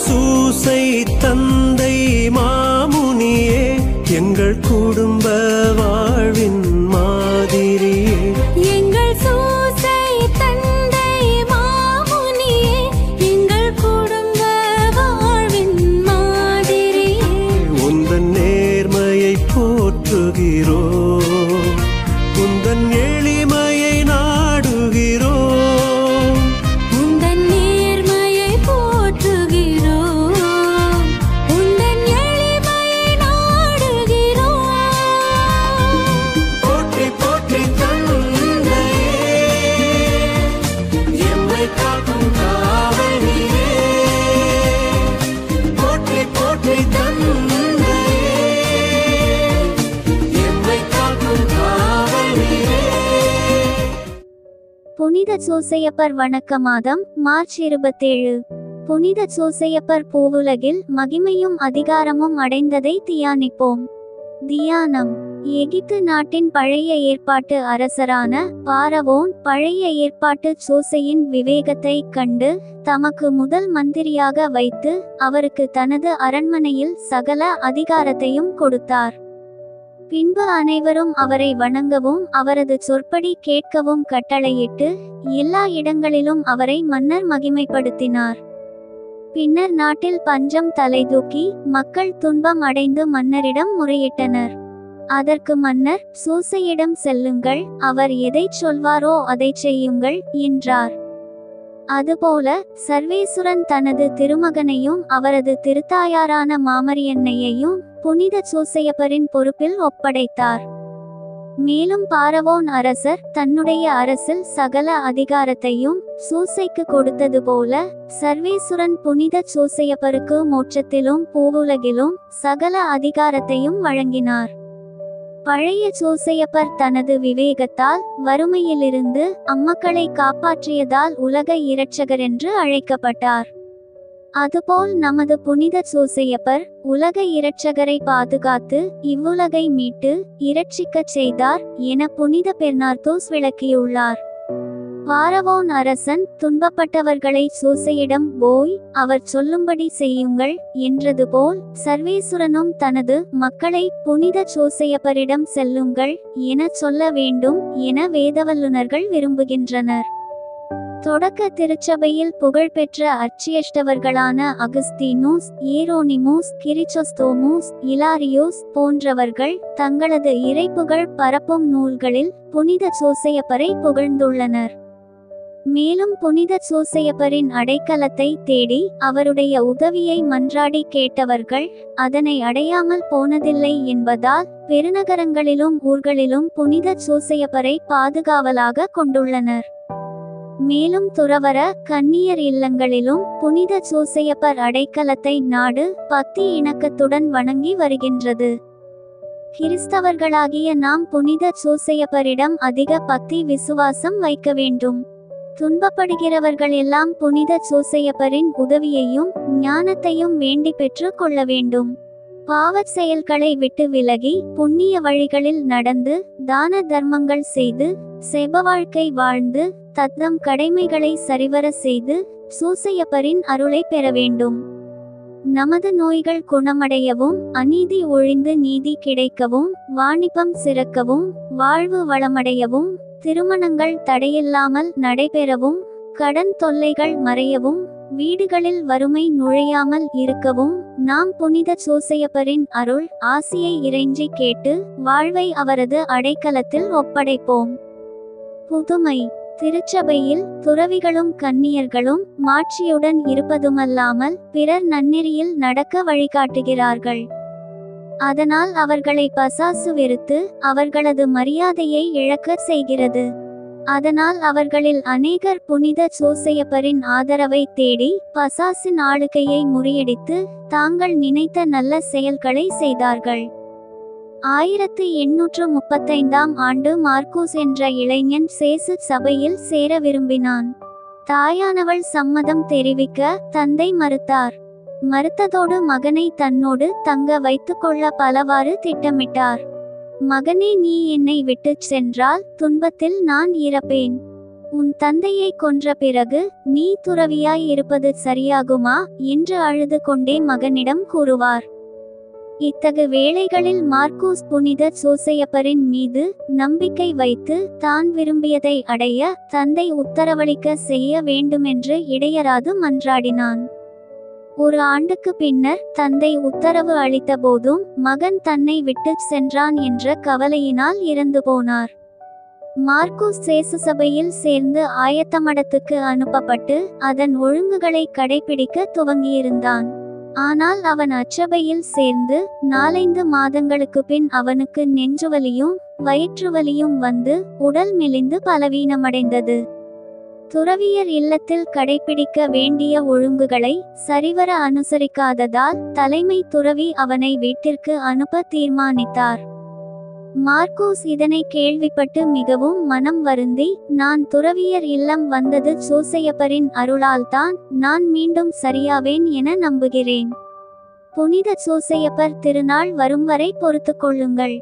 சூசை தந்தை மாமுனியே, எங்கள் குடும்ப வாழ்வின் மாதிரியே. எங்கள் சூசை தந்தை மாமுனியே, எங்கள் குடும்ப வாழ்வின் மாதிரியே. உந்தன் நேர்மையை போற்றுகிறோம், உந்தன் எளிமையை நாடுகிறோம். உந்தன் நேர்மையை போற்றுகிறோம், உந்தன் எளிமையை நாடுகிறோம். போற்றி போற்றி தந்தையே, எம்மை காக்கும் காவலியே. போற்றி போற்றி தந்தையே, எம்மை காக்கும் காவலியே. புனித சூசையப்பர் வணக்க மாதம் மார்ச் 27. புனித சூசையப்பர் பூவுலகில் மகிமையும் அதிகாரமும் அடைந்ததை தியானிப்போம். தியானம். எகிப்து நாட்டின் பழைய ஏற்பாட்டு அரசரான பாரவோன் பழைய ஏற்பாட்டு சூசையின் விவேகத்தை கண்டு தமக்கு முதல் மந்திரியாக வைத்து அவருக்கு தனது அரண்மனையில் சகல அதிகாரத்தையும் கொடுத்தார். பின்பு அனைவரும் அவரை வணங்கவும் அவரது சொற்படி கேட்கவும் கட்டளையிட்டு எல்லா இடங்களிலும் அவரை மன்னர் மகிமைப்படுத்தினார். பின்னர் நாட்டில் பஞ்சம் தலைதூக்கி மக்கள் துன்பம் அடைந்து மன்னரிடம் முறையிட்டனர். அதற்கு மன்னர், சூசையிடம் செல்லுங்கள், அவர் எதை சொல்வாரோ அதை செய்யுங்கள் என்றார். அதுபோல சர்வேசுரன் தனது திருமகனையும் அவரது திருத்தாயாரான மாமரியன்னையையும் புனித சூசையப்பரின் பொறுப்பில் ஒப்படைத்தார். மேலும் பாரவோன் அரசர் தன்னுடைய அரசில் சகல அதிகாரத்தையும் சூசைக்கு கொடுத்தது போல சர்வேசுரன் புனித சூசையப்பருக்கு மோட்சத்திலும் பூவுலகிலும் சகல அதிகாரத்தையும் வழங்கினார். பழைய சூசையப்பர் தனது விவேகத்தால் வறுமையிலிருந்து அம்மக்களை காப்பாற்றியதால் உலக இரட்சகர் என்று அழைக்கப்பட்டார். அதுபோல் நமது புனித சூசையப்பர் உலக இரட்சகரை பாதுகாத்து இவ்வுலகை மீட்டு இரட்சிக்கச் செய்தார் என புனித பெர்னார்தோஸ் விளக்கியுள்ளார். பாரவோன் அரசன் துன்பப்பட்டவர்களை சூசையிடம் போய் அவர் சொல்லும்படி செய்யுங்கள் என்றது போல் சர்வேசுரனும் தனது மக்களை புனித சூசையப்பரிடம் செல்லுங்கள் என சொல்ல வேண்டும் என வேதவல்லுனர்கள் விரும்புகின்றனர். தொடக்க திருச்சபையில் புகழ்பெற்ற அர்ச்சியஷ்டவர்களான அகஸ்தீனூஸ், ஏரோனிமூஸ், கிரிச்சோஸ்தோமூஸ், இலாரியோஸ் போன்றவர்கள் தங்களது இறைப்புகழ் பரப்பும் நூல்களில் புனித சூசையப்பரை புகழ்ந்துள்ளனர். மேலும் புனித சூசையப்பரின் அடைக்கலத்தை தேடி அவருடைய உதவியை மன்றாடி கேட்டவர்கள் அதனை அடையாமல் போனதில்லை என்பதால் பெருநகரங்களிலும் ஊர்களிலும் புனித சூசையப்பரை பாதுகாவலாக கொண்டுள்ளனர். மேலும் துறவற கன்னியர் இல்லங்களிலும் புனித சூசையப்பர் அடைக்கலத்தை நாடு பக்தி இணக்கத்துடன் வணங்கி வருகின்றது. கிறிஸ்தவர்களாகிய நாம் புனித சூசையப்பரிடம் அதிக பக்தி விசுவாசம் வைக்க வேண்டும். துன்பப்படுகிறவர்கள் எல்லாம் புனித சூசையப்பரின் உதவியையும் ஞானத்தையும் வேண்டி பெற்று கொள்ள வேண்டும். பாவச் செயல்களை விட்டு விலகி புண்ணிய வழிகளில் நடந்து தான தர்மங்கள் செய்து செப வாழ்க்கை வாழ்ந்து தத்தம் கடமைகளை சரிவர செய்து சூசையப்பரின் அருளை பெற வேண்டும். நமது நோய்கள் குணமடையவும் அநீதி ஒழிந்து நீதி கிடைக்கவும் வாணிபம் சிறக்கவும் வாழ்வு வளமடையவும் திருமணங்கள் தடையில்லாமல் நடைபெறவும் கடன் தொல்லைகள் மறையவும் வீடுகளில் வறுமை நுழையாமல் இருக்கவும் நாம் புனித சூசையப்பரின் அருள் ஆசியை இறைஞ்சி கேட்டு வாழ்வை அவரது அடைக்கலத்தில் ஒப்படைப்போம். புதுமை. திருச்சபையில் துறவிகளும் கன்னியர்களும் மாட்சியுடன் இருப்பதுமல்லாமல் பிறர் நன்னெறியில் நடக்க வழிகாட்டுகிறார்கள். அதனால் அவர்களை பசாசு வெறுத்து அவர்களது மரியாதையை இழக்க செய்கிறது. அதனால் அவர்களில் அநேகர் புனித சூசையப்பரின் ஆதரவை தேடி பசாசின் ஆளுகையை முறியடித்து தாங்கள் நினைத்த நல்ல செயல்களை செய்தார்கள். 1835ஆம் ஆண்டு மார்க்கூஸ் என்ற இளைஞன் சேசு சபையில் சேர விரும்பினான். தாயானவள் சம்மதம் தெரிவிக்க தந்தை மறுத்தார். மறுத்ததோடு மகனை தன்னோடு தங்க வைத்துக்கொள்ள பலவாறு திட்டமிட்டார். மகனே, நீ என்னை விட்டுச் சென்றால் துன்பத்தில் நான் இறப்பேன். உன் தந்தையை கொன்ற பிறகு நீ துறவியாய் இருப்பது சரியாகுமா என்று அழுது கொண்டே மகனிடம் கூறுவார். இத்தகு வேளைகளில் மார்க்கூஸ் புனித சூசையப்பரின் மீது நம்பிக்கை வைத்து தான் விரும்பியதை அடைய தந்தை உத்தரவளிக்க செய்ய வேண்டுமென்று இடையராது மன்றாடினான். ஒரு ஆண்டுக்கு பின்னர் தந்தை உத்தரவு அளித்த போதும் மகன் தன்னை விட்டு சென்றான் என்ற கவலையினால் இறந்து போனார். மார்க்கூஸ் சேசு சபையில் சேர்ந்து ஆயத்தமடத்துக்கு அனுப்பப்பட்டு அதன் ஒழுங்குகளை கடைபிடிக்க துவங்கியிருந்தான். ஆனால் அவன் அச்சபையில் சேர்ந்து 4-5 மாதங்களுக்கு பின் அவனுக்கு நெஞ்சுவலியும் வயிற்றுவலியும் வந்து உடல் மெலிந்து பலவீனமடைந்தது. துறவியர் இல்லத்தில் கடைபிடிக்க வேண்டிய ஒழுங்குகளை சரிவர அனுசரிக்காததால் தலைமை துறவி அவனை வீட்டிற்கு அனுப்ப தீர்மானித்தார். மார்க்கூஸ் இதனை கேள்விப்பட்டு மிகவும் மனம் வருந்தி, நான் துறவியர் இல்லம் வந்தது சூசையப்பரின் அருளால்தான், நான் மீண்டும் சரியாவேன் என நம்புகிறேன். புனித சூசையப்பர் திருநாள் வரும் வரை பொறுத்து கொள்ளுங்கள்.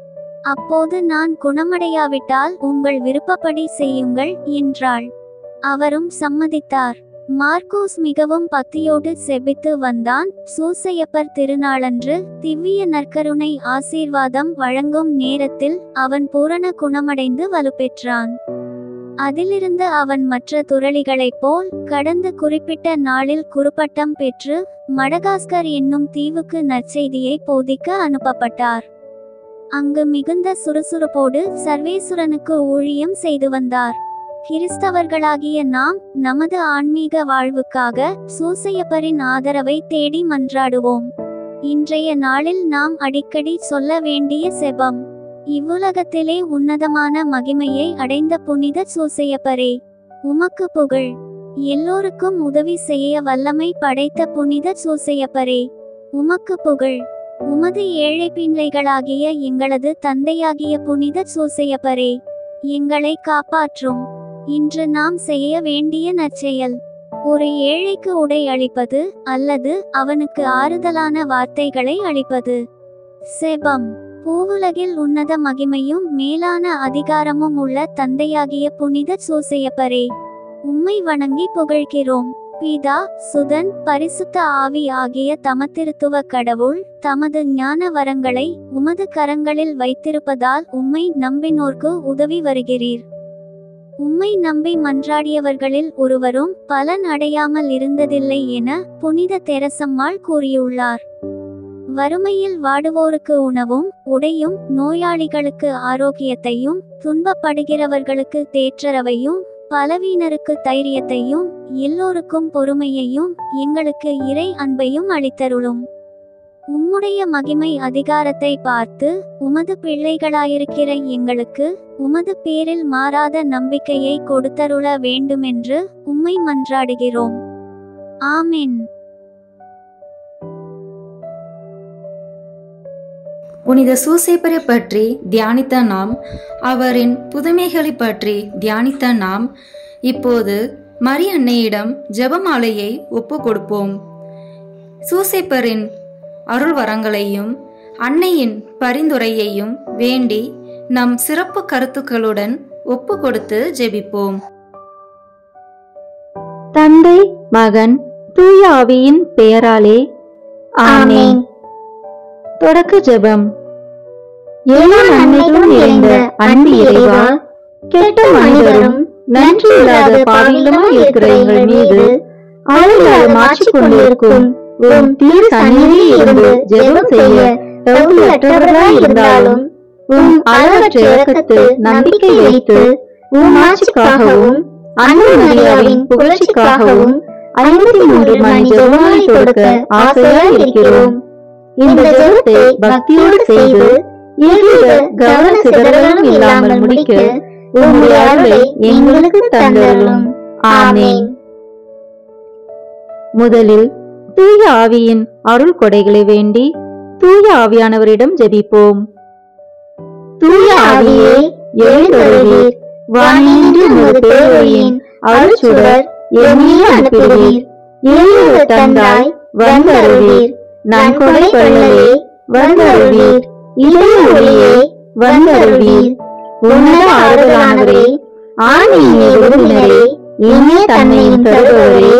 அப்போது நான் குணமடையாவிட்டால் உங்கள் விருப்பப்படி செய்யுங்கள் என்றாள். அவரும் சம்மதித்தார். மார்க்கூஸ் மிகவும் பக்தியோடு செபித்து வந்தான். சூசையப்பர் திருநாளன்று திவ்ய நற்கருணை ஆசீர்வாதம் வழங்கும் நேரத்தில் அவன் பூரண குணமடைந்து வலுப்பெற்றான். அதிலிருந்து அவன் மற்ற துறளிகளைப் போல் கடந்த குறிப்பிட்ட நாளில் குருப்பட்டம் பெற்று மடகாஸ்கர் என்னும் தீவுக்கு நற்செய்தியை போதிக்க அனுப்பப்பட்டார். அங்கு மிகுந்த சுறுசுறுப்போடு சர்வேசுரனுக்கு ஊழியம் செய்து வந்தார். கிறிஸ்தவர்களாகிய நாம் நமது ஆன்மீக வாழ்வுக்காக சூசையப்பரின் ஆதரவை தேடி மன்றாடுவோம். இன்றைய நாளில் நாம் அடிக்கடி சொல்ல வேண்டிய செபம்: இவ்வுலகத்திலே உன்னதமான மகிமையை அடைந்த புனித சூசையப்பரே, உமக்கு புகழ். எல்லோருக்கும் உதவி செய்ய வல்லமை படைத்த புனித சூசையப்பரே, உமக்கு புகழ். உமது ஏழை பிள்ளைகளாகிய எங்களது தந்தையாகிய புனித சூசையப்பரே, எங்களை காப்பாற்றும். இன்று நாம் செய்ய வேண்டிய நற்செயல்: ஒரு ஏழைக்கு உடை அளிப்பது அல்லது அவனுக்கு ஆறுதலான வார்த்தைகளை அளிப்பது. செபம்: பூவுலகில் உன்னத மகிமையும் மேலான அதிகாரமும் உள்ள தந்தையாகிய புனித சூசையப்பரே, உம்மை வணங்கி புகழ்கிறோம். பிதா, சுதன், பரிசுத்த ஆவி ஆகிய தமத்திருத்துவ கடவுள் தமது ஞான வரங்களை உமது கரங்களில் வைத்திருப்பதால் உம்மை நம்பினோர்க்கு உதவி வருகிறீர். உம்மை நம்பி மன்றாடியவர்களில் ஒருவரும் பலன் அடையாமல் இருந்ததில்லை என புனித தெரசம்மாள் கூறியுள்ளார். வறுமையில் வாடுவோருக்கு உணவும் உடையும், நோயாளிகளுக்கு ஆரோக்கியத்தையும், துன்பப்படுகிறவர்களுக்கு தேற்றரவையும், பலவீனருக்கு தைரியத்தையும், எல்லோருக்கும் பொறுமையையும், எங்களுக்கு இறை அன்பையும் அளித்தருளும். உம்முடைய மகிமை அதிகாரத்தை பார்த்து உமது பிள்ளைகளாயிருக்கிற எங்களுக்கு உமது பேரில் மாறாத நம்பிக்கையை கொடுத்தருள வேண்டுமென்று உம்மை மன்றாடுகிறோம். ஆமென். புனித சூசையப்பரை பற்றி தியானித்த நாம், அவரின் புதுமைகளை பற்றி தியானித்த நாம், இப்போது மரி அன்னையிடம் ஜெபமாலையை ஒப்பு கொடுப்போம். சூசையப்பரின் அருள் வரங்களையும் அன்னையின் பரிந்துரையையும் வேண்டி நம் சிறப்பு கருத்துக்களுடன் ஒப்பு கொடுத்து ஜெபிப்போம். தந்தை, மகன், தூய ஆவியின் பெயராலே ஆமென். தொடக்க ஜெபம். எல்லா நன்மைகளும் நிறைந்த அன்பு இறைவா, கெட்ட மனிதரும் நன்றியில்லாத பாவிகளுமாய் இருக்கிற எங்கள் மீது அளவில்லாத மாற்றிக் கொண்டிருக்கும் உம் திரு சந்நிதியில் இருந்து ஜெபம் செய்ய தகுதியற்றவர்களாய் இருந்தாலும் உம் அளவற்ற இரக்கத்தில் நம்பிக்கை வைத்து உம் ஆட்சிக்காகவும் அன்பு மரியாவின் புகழ்ச்சிக்காகவும் 53 மணி ஜெபமாலை கொடுக்க ஆசையாய் இருக்கிறோம். இந்த ஜெபத்தை பக்தியோடு செய்து எவ்வித கவன சிதறலும் இல்லாமல் முடிக்க உம்முடைய அருளை எங்களுக்கு தந்தருளும். ஆமென். முதலில் தூய ஆவியின் அருள் கொடைகளை வேண்டி தூய ஆவியானவரிடம் ஜெபிப்போம். தூய ஆவியே, எழுந்தருளீர். வானின்று உமது பேரொளியின் அருள்சுடர் எம்மீது அனுப்புவீர். எளிய தந்தாய் வந்தருளீர். நன்கொடை வள்ளலே வந்தருளீர். இதய ஒளியே வந்தருளீர். உன்னத ஆறுதலானவரே, ஆணையிலே விரும்பினரே, இனிய தன்மையும் தருபவரே,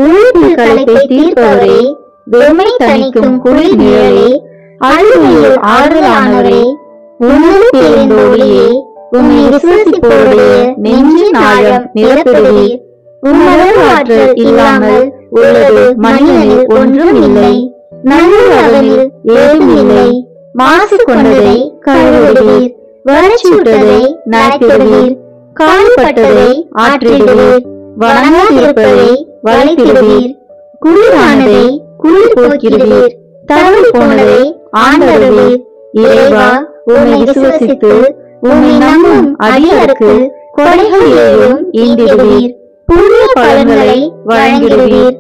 உழைப்பில் களைப்பை தீர்ப்பவரே, வெறுமை தணிக்கும் குளிர் நிழலே, அழுகையில் ஆறுதலானவரே, உன்னத பேரின் ஒளியே, உம்மை விசுவசிப்போருடைய நெஞ்சின் ஆழம் நிரப்பிடுவீர். உம்மளவு ஆற்றல் இல்லாமல் உள்ளது மனிதனில் ஒன்றும் இல்லை. நல்லது அவனில் ஏதும் இல்லை. மாசு கொண்டதை கழுவிடுவீர், வறட்சியுற்றதை நனைத்திடுவீர், காயப்பட்டதை ஆற்றிடுவீர், வணங்காதிருப்பதை வளைத்திடுவீர், குளிரானதை குளிர் போக்கிடுவீர், தவறி போனதை ஆண்டருவீர். இறைவா, உம்மை விசுவசித்து உம்மை நம்பும் அடியாருக்கு கொடைகள் ஏதும் ஈந்திடுவீர், புண்ணிய பலன்களை வழங்கிடுவீர்,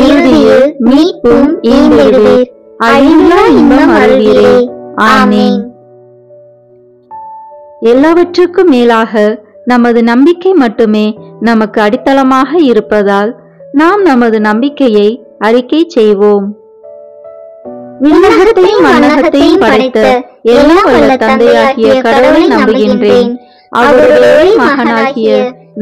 இறுதியில் மீட்பும் ஈந்திடுவீர், அழிவில்லா இன்பம் அருள்வீரே. ஆமென். எல்லாவற்றுக்கும் மேலாக நமது நம்பிக்கை மட்டுமே நமக்கு அடித்தளமாக இருப்பதால் நாம் நமது நம்பிக்கையை அறிக்கை செய்வோம். விண்ணகத்தையும் மண்ணகத்தையும் படைத்த எல்லாம் வல்ல தந்தையாகிய கடவுளை நம்புகின்றேன். அவருடைய ஒரே மகனாகிய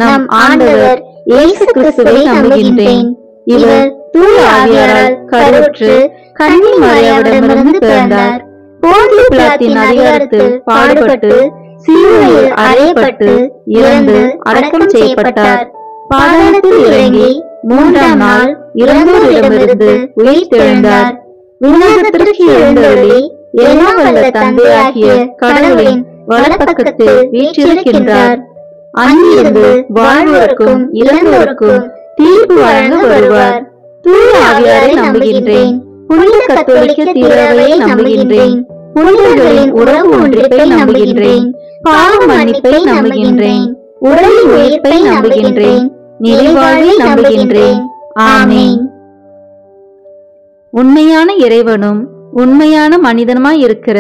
நம் ஆண்டவர் இயேசு கிறிஸ்துவை நம்புகின்றேன். இவர் தூய ஆவியாரால் கருவுற்று கன்னி மரியாவிடமிருந்து பிறந்தார். போந்திய பிலாத்தின் அதிகாரத்தில் பாடுபட்டு சிலுவையில் அறையப்பட்டு இறந்து அடக்கம் செய்யப்பட்டார். பாதாளத்தில் இறங்கி 3ஆம் நாள் இறந்தோரிடமிருந்து உயிர்த்தெழுந்தார். விண்ணகத்திற்கு எழுந்தருளி எல்லாம் வல்ல தந்தையாகிய கடவுளின் வலப்பக்கத்தில் வீற்றிருக்கின்றார். அங்கிருந்து வாழ்வோருக்கும் இறந்தோருக்கும் தீர்ப்பு வழங்க வருவார். தூய ஆவியாரை நம்புகின்றேன். புனித கத்தோலிக்க திருச்சபையை நம்புகின்றேன். புனிதர்களின் உறவு ஒன்றிப்பை நம்புகின்றேன். பாவ மன்னிப்பை நம்புகின்றேன். உடலின் உயிர்ப்பை நம்புகின்றேன். நிறைவாழ்வை நம்புகின்றேன். ஆமென். உண்மையான இறைவனும் உண்மையான மனிதனுமாய் இருக்கிற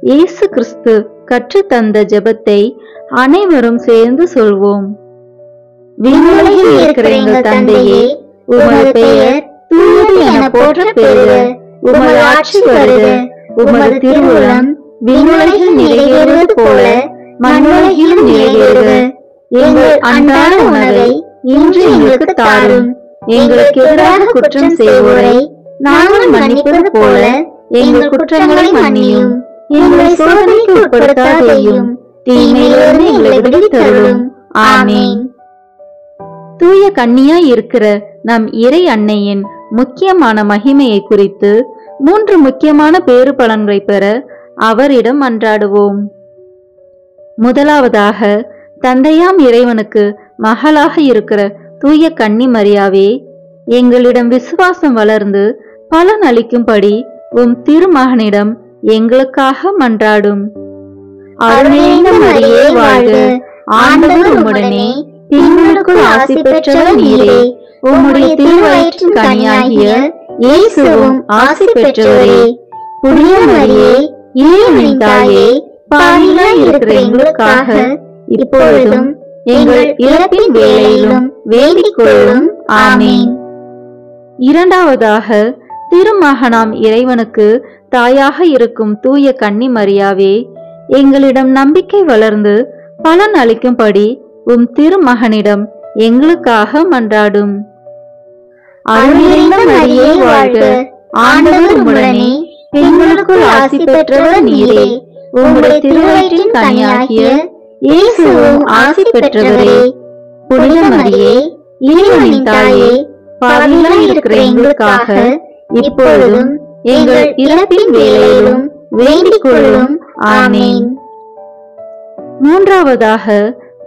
இயேசு கிறிஸ்து கற்றுத்தந்த ஜெபத்தை அனைவரும் சேர்ந்து சொல்வோம். விண்ணுலகில் இருக்கிற எங்கள் தந்தையே, உமது பெயர் தூயது என போற்ற பெறுக. உமது ஆட்சி வருக. உமது திருவுளம் விண்ணுலகில் நிறைவேறுவது போல மண்ணுலகிலும் நிறைவேறுக. எங்கள் அன்றாட உணவை இன்று எங்களுக்கு தாரும். எங்களுக்கு எதிராக குற்றம் செய்வோரை நாங்கள் மன்னிப்பது போல எங்கள் குற்றங்களை மன்னியும். எங்களை சோதனைக்கு உட்படுத்தாதேயும், தீமையிலிருந்து எங்களை விடுவித்தருளும். ஆமென். தூய கன்னியாய் இருக்கிற நம் இறை அன்னையின் முக்கியமான மகிமையை குறித்து 3 முக்கியமான பேறு பலன்களை பெற அவரிடம் மன்றாடுவோம். முதலாவதாக, தந்தையாம் இறைவனுக்கு மகளாக இருக்கிற தூய கன்னி மரியாவே, எங்களிடம் விசுவாசம் வளர்ந்து பலன் அளிக்கும்படி உம் திருமகனிடம் எங்களுக்காக மன்றாடும். அருள்நிறைந்த மரியே வாழ்க. ஆண்டவர் உம்முடனே, பெண்களுக்குள் ஆசி பெற்றவர் நீரே. உம்முடைய திருவயிற்றின் கனியாகிய இயேசுவும் ஆசி பெற்றவரே. புனித மரியே, இறைவனின் தாயே, பாவிகளாய் இருக்கிற எங்களுக்காக இப்பொழுதும் எங்கள் இறப்பின் வேளையிலும் வேண்டிக் கொள்ளும். ஆமென். இரண்டாவதாக, திருமகனாம் இறைவனுக்கு தாயாக இருக்கும் தூய கன்னி மரியாவே, எங்களிடம் நம்பிக்கை வளர்ந்து பலன் அளிக்கும்படி உம் திருமகனிடம் எங்களுக்காக மன்றாடும். அருள்நிறைந்த மரியே வாழ்க. ஆண்டவர் உம்முடனே, பெண்களுக்குள் ஆசி பெற்றவர் நீரே. உம்முடைய திருவயிற்றின் கனியாகிய இயேசுவும் ஆசி பெற்றவரே. புனித மரியே, இறைவனின் தாயே, பாவிகளாய் இருக்கிற எங்களுக்காக இப்பொழுதும் எங்கள் இறப்பின் வேளையிலும் வேண்டிக் கொள்ளும். ஆமென். மூன்றாவதாக,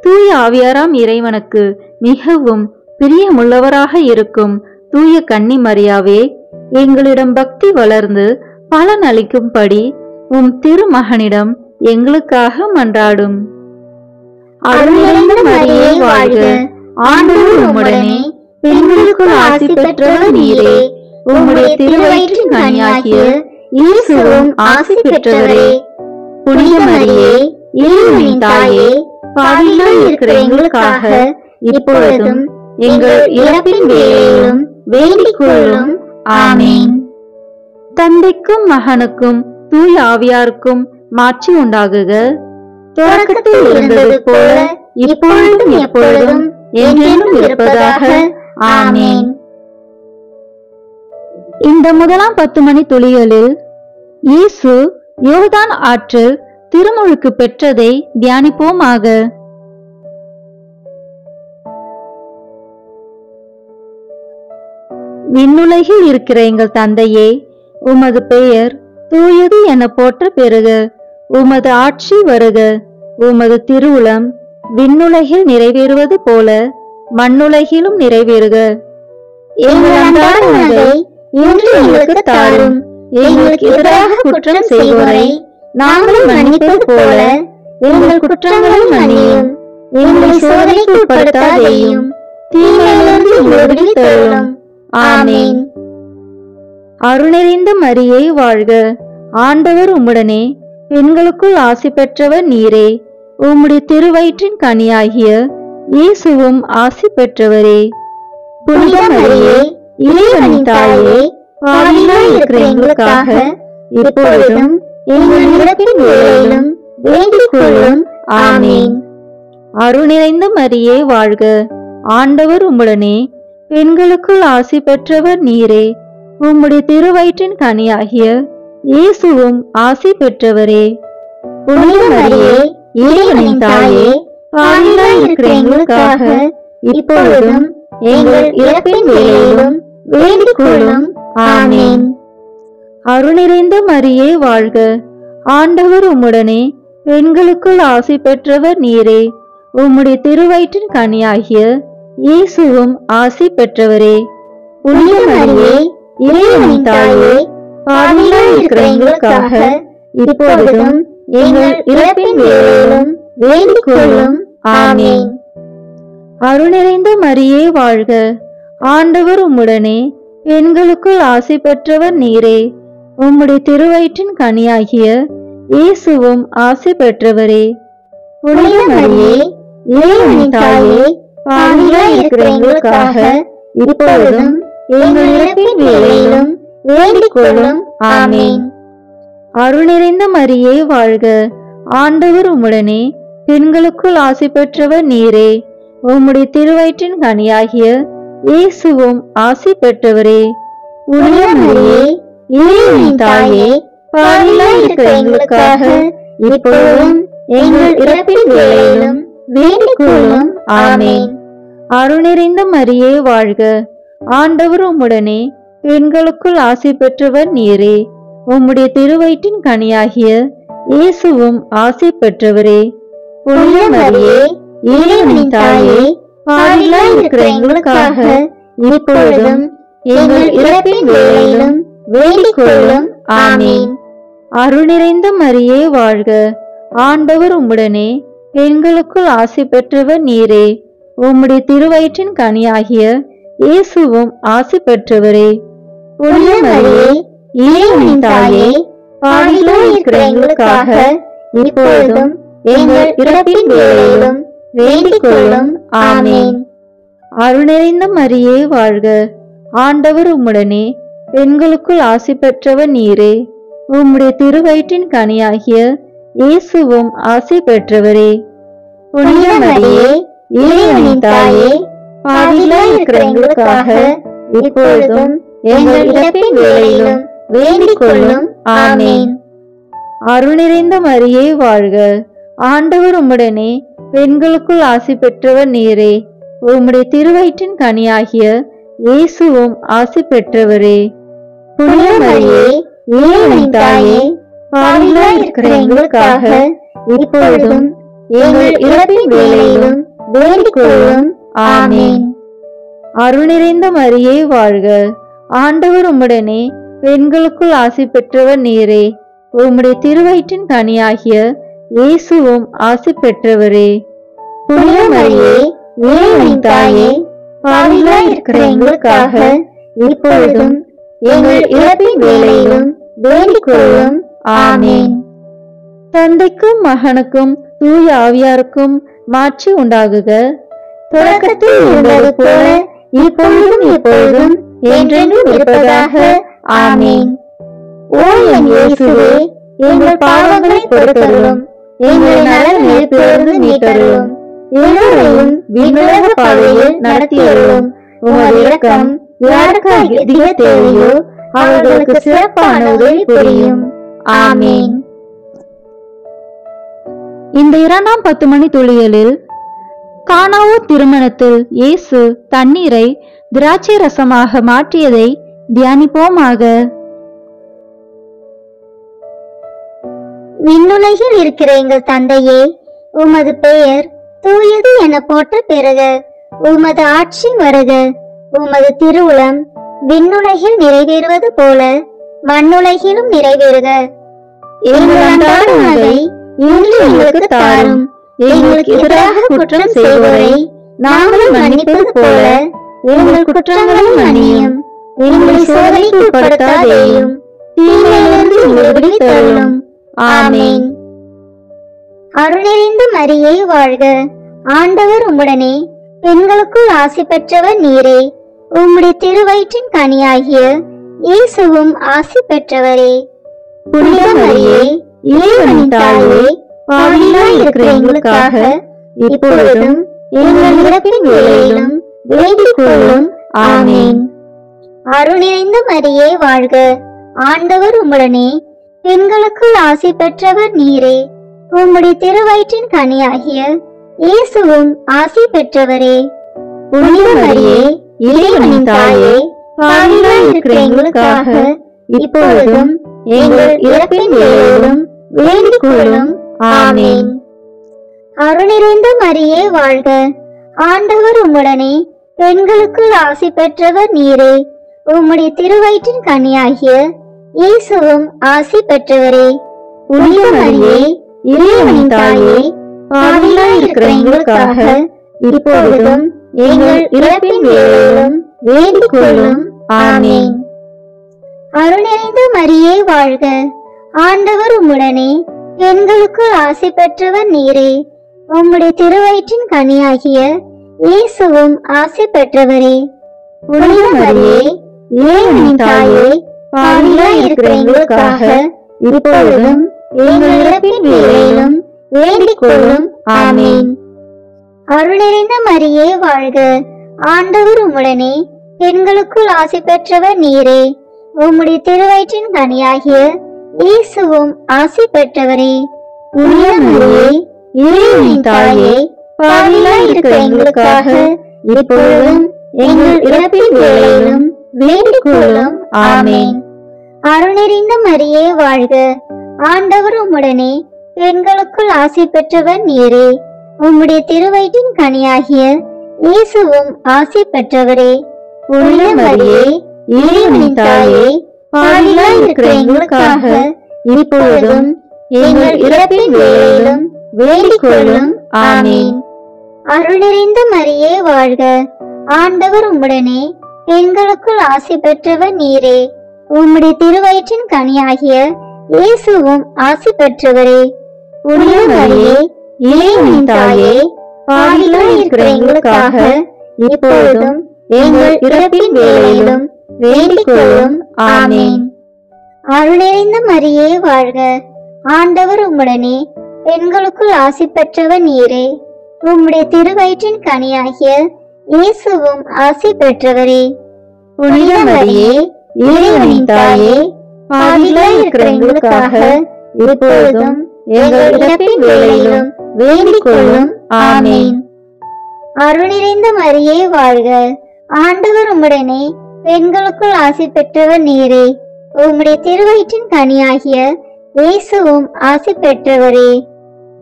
தூய ஆவியாராம் இறைவனுக்கு மிகவும் பிரியமுள்ளவராக இருக்கும் தூய கன்னி மரியாவே, எங்களிடம் பக்தி வளர்ந்து பலன் அளிக்கும்படி உம் திருமகனிடம் எங்களுக்காக மன்றாடும். அருள்நிறைந்த மரியே வாழ்க. ஆண்டவர் உம்முடனே, பெண்களுக்குள் ஆசி பெற்றவர் நீரே. உம்முடைய திருவயிற்றின் கனியாகிய இயேசுவும் ஆசி பெற்றவரே. புனித மரியே, இறைவனின் தாயே, பாவிகளாய் இருக்கிற எங்களுக்காக இப்பொழுதும் எங்கள் இறப்பின் வேளையிலும் வேண்டிக் கொள்ளும். ஆமென். தந்தைக்கும் மகனுக்கும் தூய ஆவியாருக்கும் மாட்சி உண்டாகுக. தொடக்கத்தில் இருந்தது போல இப்பொழுதும் எப்பொழுதும் என்றென்றும் இருப்பதாக. ஆமென். இந்த முதலாம் 10 மணி துளிகளில் இயேசு யோர்தான் ஆற்றில் திருமுழுக்கு பெற்றதை தியானிப்போமாக. விண்ணுலகில் இருக்கிற எங்கள் தந்தையே, உமது பெயர் தூயது என போற்ற பெறுக. உமது ஆட்சி வருக. உமது திருவுளம் விண்ணுலகில் நிறைவேறுவது போல மண்ணுலகிலும் நிறைவேறுக. எங்கள் அன்றாட உணவை இன்று எங்களுக்கு தாரும். எங்களுக்கு எதிராக குற்றம் செய்வோரை நாங்கள் மன்னிப்பது போல எங்கள் குற்றங்களை மன்னியும். எங்களை சோதனைக்கு உட்படுத்தாதேயும், தீமையிலிருந்து எங்களை விடுவித்தருளும். ஆமென். அருள்நிறைந்த மரியே வாழ்க. ஆண்டவர் உம்முடனே, பெண்களுக்குள் ஆசி பெற்றவர் நீரே. உம்முடைய திருவயிற்றின் கனியாகிய இயேசுவும் ஆசி பெற்றவரே. புனித மரியே, இறைவனின் தாயே, பாவிகளாய் இருக்கிற எங்களுக்காக இப்பொழுதும் எங்கள் இறப்பின் வேளையிலும் வேண்டிக் கொள்ளும். ஆமென். அருள்நிறைந்த மரியே வாழ்க. ஆண்டவர் உம்முடனே, பெண்களுக்குள் ஆசி பெற்றவர் நீரே. உம்முடைய திருவயிற்றின் கனியாகிய இயேசுவும் ஆசி பெற்றவரே. புனித மரியே, இறைவனின் தாயே, பாவிகளாய் இருக்கிற எங்களுக்காக இப்பொழுதும் எங்கள் இறப்பின் வேளையிலும் வேண்டிக் கொள்ளும். ஆமென். அருள்நிறைந்த மரியே வாழ்க. ஆண்டவர் உம்முடனே, பெண்களுக்குள் ஆசி பெற்றவர் நீரே. உம்முடைய திருவயிற்றின் கனியாகிய இயேசுவும் ஆசி பெற்றவரே. புனித மரியே, இறைவனின் தாயே, பாவிகளாய் இருக்கிற எங்களுக்காக இப்பொழுதும் எங்கள் இறப்பின் வேளையிலும் வேண்டிக் கொள்ளும். ஆமென். அருள்நிறைந்த மரியே வாழ்க. ஆண்டவர் உம்முடனே, பெண்களுக்குள் ஆசி பெற்றவர் நீரே. உம்முடைய திருவயிற்றின் கனியாகிய இயேசுவும் ஆசி பெற்றவரே. புனித மரியே, இறைவனின் தாயே, பாவிகளாய் இருக்கிற எங்களுக்காக இப்பொழுதும் எங்கள் இறப்பின் வேளையிலும் வேண்டிக் கொள்ளும். ஆமென். அருள்நிறைந்த மரியே வாழ்க. ஆண்டவர் உம்முடனே, பெண்களுக்குள் ஆசி பெற்றவர் நீரே. உம்முடைய திருவயிற்றின் கனியாகிய இயேசுவும் ஆசி பெற்றவரே. புனித மரியே, இறைவனின் தாயே, பாவிகளாய் இருக்கிற எங்களுக்காக இப்பொழுதும் எங்கள் இறப்பின் வேளையிலும் வேண்டிக் கொள்ளும். ஆமென். அருள்நிறைந்த மரியே வாழ்க. ஆண்டவர் உம்முடனே, பெண்களுக்குள் ஆசி பெற்றவர் நீரே. உம்முடைய திருவயிற்றின் கனியாகிய இயேசுவும் ஆசி பெற்றவரே. புனித மரியே, இறைவனின் தாயே, பாவிகளாய் இருக்கிற எங்களுக்காக இப்பொழுதும் எங்கள் இறப்பின் வேளையிலும் வேண்டிக் கொள்ளும். ஆமென். அருள்நிறைந்த மரியே வாழ்க. ஆண்டவர் உம்முடனே, பெண்களுக்குள் ஆசி பெற்றவர் நீரே. உம்முடைய திருவயிற்றின் கனியாகிய இயேசுவும் ஆசி பெற்றவரே. புனித மரியே, இறைவனின் தாயே, பாவிகளாய் இருக்கிற எங்களுக்காக இப்பொழுதும் எங்கள் இறப்பின் வேளையிலும் வேண்டிக் கொள்ளும். ஆமென். அருள்நிறைந்த மரியே வாழ்க. ஆண்டவர் உம்முடனே, பெண்களுக்குள் ஆசி பெற்றவர் நீரே. உம்முடைய திருவயிற்றின் கனியாகிய இயேசுவும் ஆசி பெற்றவரே. புனித மரியே, இறைவனின் தாயே, பாவிகளாய் இருக்கிற எங்களுக்காக இப்பொழுதும் எங்கள் இறப்பின் வேளையிலும் வேண்டிக் கொள்ளும். ஆமென். அருள்நிறைந்த மரியே வாழ்க. ஆண்டவர் உம்முடனே, பெண்களுக்குள் ஆசி பெற்றவர் நீரே. உம்முடைய திருவயிற்றின் கனியாகிய இயேசுவும் ஆசி பெற்றவரே. புனித மரியே, இறைவனின் தாயே, பாவிகளாய் இருக்கிற எங்களுக்காக இப்பொழுதும் எங்கள் இறப்பின் வேளையிலும் வேண்டிக் கொள்ளும். ஆமென். அருள்நிறைந்த மரியே வாழ்க. ஆண்டவர் உம்முடனே, பெண்களுக்குள் ஆசி பெற்றவர் நீரே. உம்முடைய திருவயிற்றின் கனியாகிய இயேசுவும் ஆசி பெற்றவரே. புனித மரியே, இறைவனின் தாயே, பாவிகளாய் இருக்கிற எங்களுக்காக இப்பொழுதும் எங்கள் இறப்பின் வேளையிலும் வேண்டிக் கொள்ளும். ஆமென். தந்தைக்கும் மகனுக்கும் தூய ஆவியாருக்கும் மாட்சி உண்டாகுக. தொடக்கத்தில் இருந்தது போல இப்பொழுதும் எப்பொழுதும் என்றென்றும் இருப்பதாக. ஆமென். ஓ என் இயேசுவே, எங்கள் பாவங்களை பொறுத்தருளும், எங்கள் நலன் நினைப்பிலிருந்து மீட்டருளும், எல்லோரையும் விண்ணுலக பாதையில் நடத்தியருளும். உமது இரக்கம் யாருக்கு அதிக தேவையோ அவர்களுக்கு சிறப்பான உதவி புரியும். ஆமீன். இந்த 2ஆம் 10 மணி துளிகளில் கானாவூர் திருமணத்தில் இயேசு தண்ணீரை திராட்சை ரசமாக மாற்றியதை தியானிப்போமாக. விண்ணுலகில் இருக்கிற எங்கள் தந்தையே, உமது பெயர் தூயது என போற்ற பெறுக. உமது ஆட்சி வருக. உமது திருவுளம் விண்ணுலகில் நிறைவேறுவது போல மண்ணுலகிலும் நிறைவேறுக. எங்கள் அன்றாட உணவை இன்று எங்களுக்கு தாரும். எங்களுக்கு எதிராக குற்றம் செய்வோரை நாங்கள் மன்னிப்பது போல எங்கள் குற்றங்களை மன்னியும். எங்களை சோதனைக்கு உட்படுத்தாதேயும், தீமையிலிருந்து எங்களை விடுவித்தருளும். ஆமீன். அருள் நிறைந்த மரியே வாழ்க. ஆண்டவர் உம்முடனே, பெண்களுக்குள் ஆசி பெற்றவர் நீரே. உம்முடைய திருவயிற்றின் கனியாகிய இயேசுவும் ஆசி பெற்றவரே. புனித மரியே, இறைவனின் தாயே, பாவிகளாய் இருக்கிற எங்களுக்காக இப்பொழுதும் எங்கள் இறப்பின் வேளையிலும் வேண்டிக் கொள்ளும். ஆமீன். அருள் நிறைந்த மரியே வாழ்க. ஆண்டவர் உம்முடனே, பெண்களுக்குள் ஆசி பெற்றவர் நீரே. உம்முடைய திருவயிற்றின் கனியாகிய இயேசுவும் ஆசி பெற்றவரே. புனித மரியே, இறைவனின் தாயே, பாவிகளாய் இருக்கிற எங்களுக்காக இப்பொழுதும் எங்கள் இறப்பின் வேளையிலும் வேண்டிக் கொள்ளும். ஆமீன். அருள் நிறைந்த மரியே வாழ்க. ஆண்டவர் உம்முடனே, பெண்களுக்குள் ஆசி பெற்றவர் நீரே. உம்முடைய திருவயிற்றின் கனியாகிய இயேசுவும் ஆசி பெற்றவரே. புனித மரியே, இறைவனின் தாயே, பாவிகளாய் இருக்கிற எங்களுக்காக இப்பொழுதும் எங்கள் இறப்பின் வேளையிலும் வேண்டிக் கொள்ளும். ஆமீன். அருள் நிறைந்த மரியே வாழ்க. ஆண்டவர் உம்முடனே, பெண்களுக்குள் ஆசி பெற்றவர் நீரே. உம்முடைய திருவயிற்றின் கனியாகிய இயேசுவும் ஆசி பெற்றவரே. புனித மரியே, இறைவனின் தாயே, பாவிகளாய் இருக்கிற எங்களுக்காக இப்பொழுதும் எங்கள் இறப்பின் வேளையிலும் வேண்டிக் கொள்ளும். ஆமீன். அருள் நிறைந்த மரியே வாழ்க. ஆண்டவர் உம்முடனே, பெண்களுக்குள் ஆசி பெற்றவர் நீரே. உம்முடைய திருவயிற்றின் கனியாகிய இயேசுவும் ஆசி பெற்றவரே. புனித மரியே, இறைவனின் தாயே, பாவிகளாய் இருக்கிற எங்களுக்காக இப்பொழுதும் எங்கள் இறப்பின் வேளையிலும் வேண்டிக் கொள்ளும். ஆமீன். அருள் நிறைந்த மரியே வாழ்க. ஆண்டவர் உம்முடனே, பெண்களுக்குள் ஆசி பெற்றவர் நீரே. உம்முடைய திருவயிற்றின் கனியாகிய இயேசுவும் ஆசி பெற்றவரே. புனித மரியே, இறைவனின் தாயே, பாவிகளாய் இருக்கிற எங்களுக்காக இப்பொழுதும் எங்கள் இறப்பின் வேளையிலும் வேண்டிக் கொள்ளும். ஆமீன். அருள் நிறைந்த மரியே வாழ்க. ஆண்டவர் உம்முடனே, பெண்களுக்குள் ஆசி பெற்றவர் நீரே. உம்முடைய திருவயிற்றின் கனியாகிய இயேசுவும் ஆசி பெற்றவரே. புனித மரியே, இறைவனின் தாயே, பாவிகளாய் இருக்கிற எங்களுக்காக இப்பொழுதும் எங்கள் இறப்பின் வேளையிலும் வேண்டிக் கொள்ளும். ஆமீன். அருள் நிறைந்த மரியே வாழ்க. ஆண்டவர் உம்முடனே, பெண்களுக்குள் ஆசி பெற்றவர் நீரே. உம்முடைய திருவயிற்றின் கனியாகிய இயேசுவும் ஆசி பெற்றவரே. புனித மரியே, இறைவனின் தாயே, பாவிகளாய் இருக்கிற எங்களுக்காக இப்பொழுதும் எங்கள் இறப்பின் வேளையிலும் வேண்டிக் கொள்ளும். ஆமீன். அருள் நிறைந்த மரியே வாழ்க. ஆண்டவர் உம்முடனே, பெண்களுக்குள் ஆசி பெற்றவர் நீரே. உம்முடைய திருவயிற்றின் கனியாகிய இயேசுவும் ஆசி பெற்றவரே.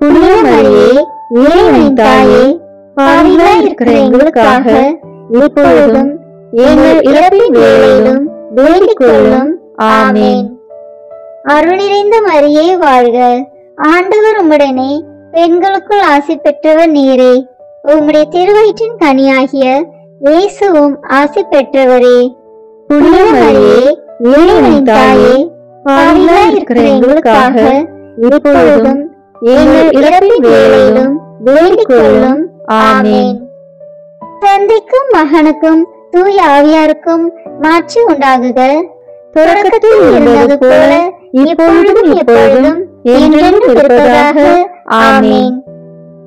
புனித மரியே, இறைவனின் தாயே, பாவிகளாய் இருக்கிற எங்களுக்காக இப்பொழுதும் எங்கள் இறப்பின் வேளையிலும் வேண்டிக் கொள்ளும். ஆமீன். அருள் நிறைந்த மரியே வாழ்க. ஆண்டவர் உம்முடனே, பெண்களுக்குள் ஆசி பெற்றவர் நீரே. உம்முடைய திருவயிற்றின் கனியாகிய இயேசுவும் ஆசி பெற்றவரே. புனித மரியே, இறைவனின் தாயே, பாவிகளாய் இருக்கிற எங்களுக்காக இப்பொழுதும் எங்கள் இறப்பின் வேளையிலும் வேண்டிக் கொள்ளும். ஆமீன். தந்தைக்கும் மகனுக்கும் தூய ஆவியாருக்கும் மாட்சி உண்டாகுக. தொடக்கத்தில் இருந்தது போல இப்பொழுதும் எப்பொழுதும் என்றென்றும் இருப்பதாக. ஆமீன்.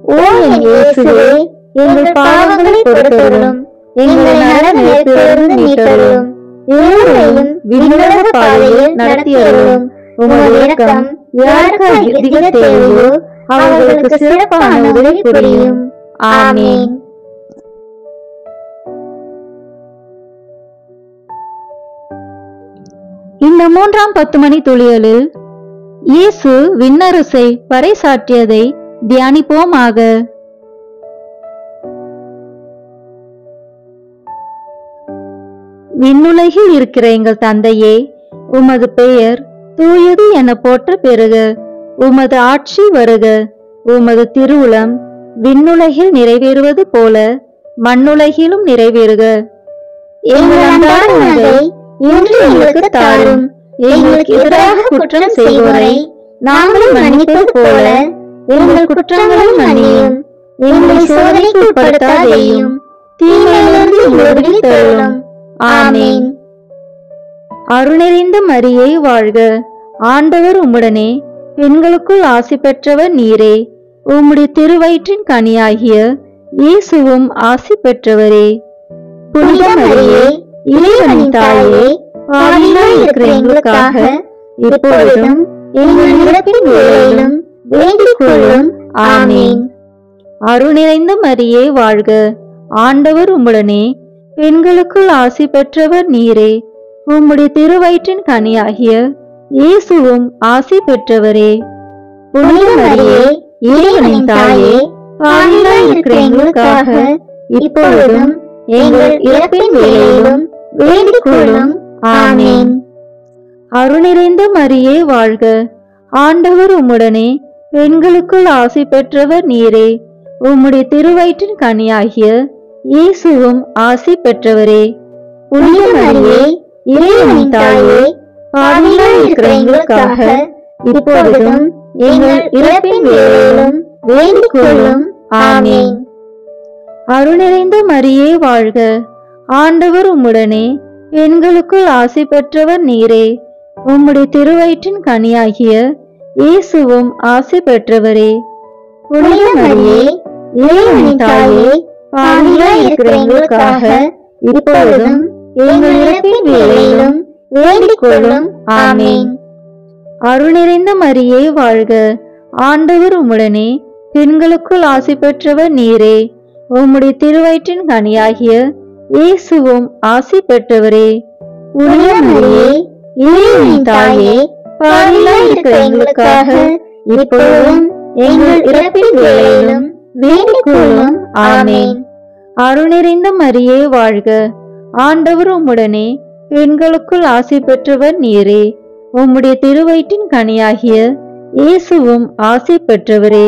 ஓ என் இயேசுவே, எங்கள் பாவங்களை பொறுத்தருளும், எங்களை நரக நெருப்பிலிருந்து மீட்டருளும், எல்லோரையும் விண்ணுலக பாதையில் நடத்தியருளும். உமது இரக்கம் யாருக்கு அதிக தேவையோ அவர்களுக்கு சிறப்பான உதவி புரியும். ஆமென். இந்த 3ஆம் 10 மணி துளியலில் இயேசு விண்ணரசை பறைசாற்றியதை தியானிப்போமாக. விண்ணுலகில் இருக்கிற எங்கள் தந்தையே, உமது பெயர் தூயது என போற்ற பெறுக. உமது ஆட்சி வருக. உமது திருவுளம் விண்ணுலகில் நிறைவேறுவது போல மண்ணுலகிலும் நிறைவேறுக. எங்கள் அன்றாட உணவை இன்று எங்களுக்கு தாரும். எங்களுக்கு எதிராக குற்றம் செய்வோரை நாங்கள் மன்னிப்பது போல எங்கள் குற்றங்களை மன்னியும். எங்களை சோதனைக்கு உட்படுத்தாதேயும், தீமையிலிருந்து எங்களை விடுவித்தருளும். ஆமென். அருள்நிறைந்த மரியே வாழ்க. ஆண்டவர் உம்முடனே, பெண்களுக்குள் ஆசி பெற்றவர் நீரே. உம்முடைய திருவயிற்றின் கனியாகிய இயேசுவும் ஆசி பெற்றவரே. புனித மரியே, இறைவனின் தாயே, பாவிகளாய் இருக்கிற எங்களுக்காக இப்பொழுதும் எங்கள் இறப்பின் வேளையிலும் வேண்டிக் கொள்ளும். ஆமென். அருள்நிறைந்த மரியே வாழ்க. ஆண்டவர் உம்முடனே, பெண்களுக்குள் ஆசி பெற்றவர் நீரே. உம்முடைய திருவயிற்றின் கனியாகிய இயேசுவும் ஆசி பெற்றவரே. புனித மரியே, இறைவனின் தாயே, பாவிகளாய் இருக்கிற எங்களுக்காக இப்பொழுதும் எங்கள் இறப்பின் வேளையிலும் வேண்டிக் கொள்ளும். ஆமென். அருள்நிறைந்த மரியே வாழ்க. ஆண்டவர் உம்முடனே, பெண்களுக்குள் ஆசி பெற்றவர் நீரே. உம்முடைய திருவயிற்றின் கனியாகிய இயேசுவும் ஆசி பெற்றவரே. புனித மரியே, இறைவனின் தாயே, பாவிகளாய் இருக்கிற எங்களுக்காக இப்பொழுதும் எங்கள் இறப்பின் வேளையிலும் வேண்டிக் கொள்ளும். ஆமென். அருள்நிறைந்த மரியே வாழ்க. ஆண்டவர் உம்முடனே, பெண்களுக்குள் ஆசி பெற்றவர் நீரே. உம்முடைய திருவயிற்றின் கனியாகிய இயேசுவும் ஆசி பெற்றவரே. புனித மரியே, இறைவனின் தாயே, பாவிகளாய் இருக்கிற எங்களுக்காக இப்பொழுதும் எங்கள் இறப்பின் வேளையிலும் வேண்டிக் கொள்ளும். ஆமென். அருள்நிறைந்த மரியே வாழ்க. ஆண்டவர் உம்முடனே, பெண்களுக்குள் ஆசி பெற்றவர் நீரே. உம்முடைய திருவயிற்றின் கனியாகிய இயேசுவும் ஆசி பெற்றவரே. புனித மரியே, இறைவனின் தாயே, பாவிகளாய் இருக்கிற எங்களுக்காக இப்பொழுதும் எங்கள் இறப்பின் வேளையிலும் வேண்டிக் கொள்ளும். ஆமென். அருள்நிறைந்த மரியே வாழ்க. ஆண்டவர் உம்முடனே, பெண்களுக்குள் ஆசி பெற்றவர் நீரே. உம்முடைய திருவயிற்றின் கனியாகிய இயேசுவும் ஆசி பெற்றவரே.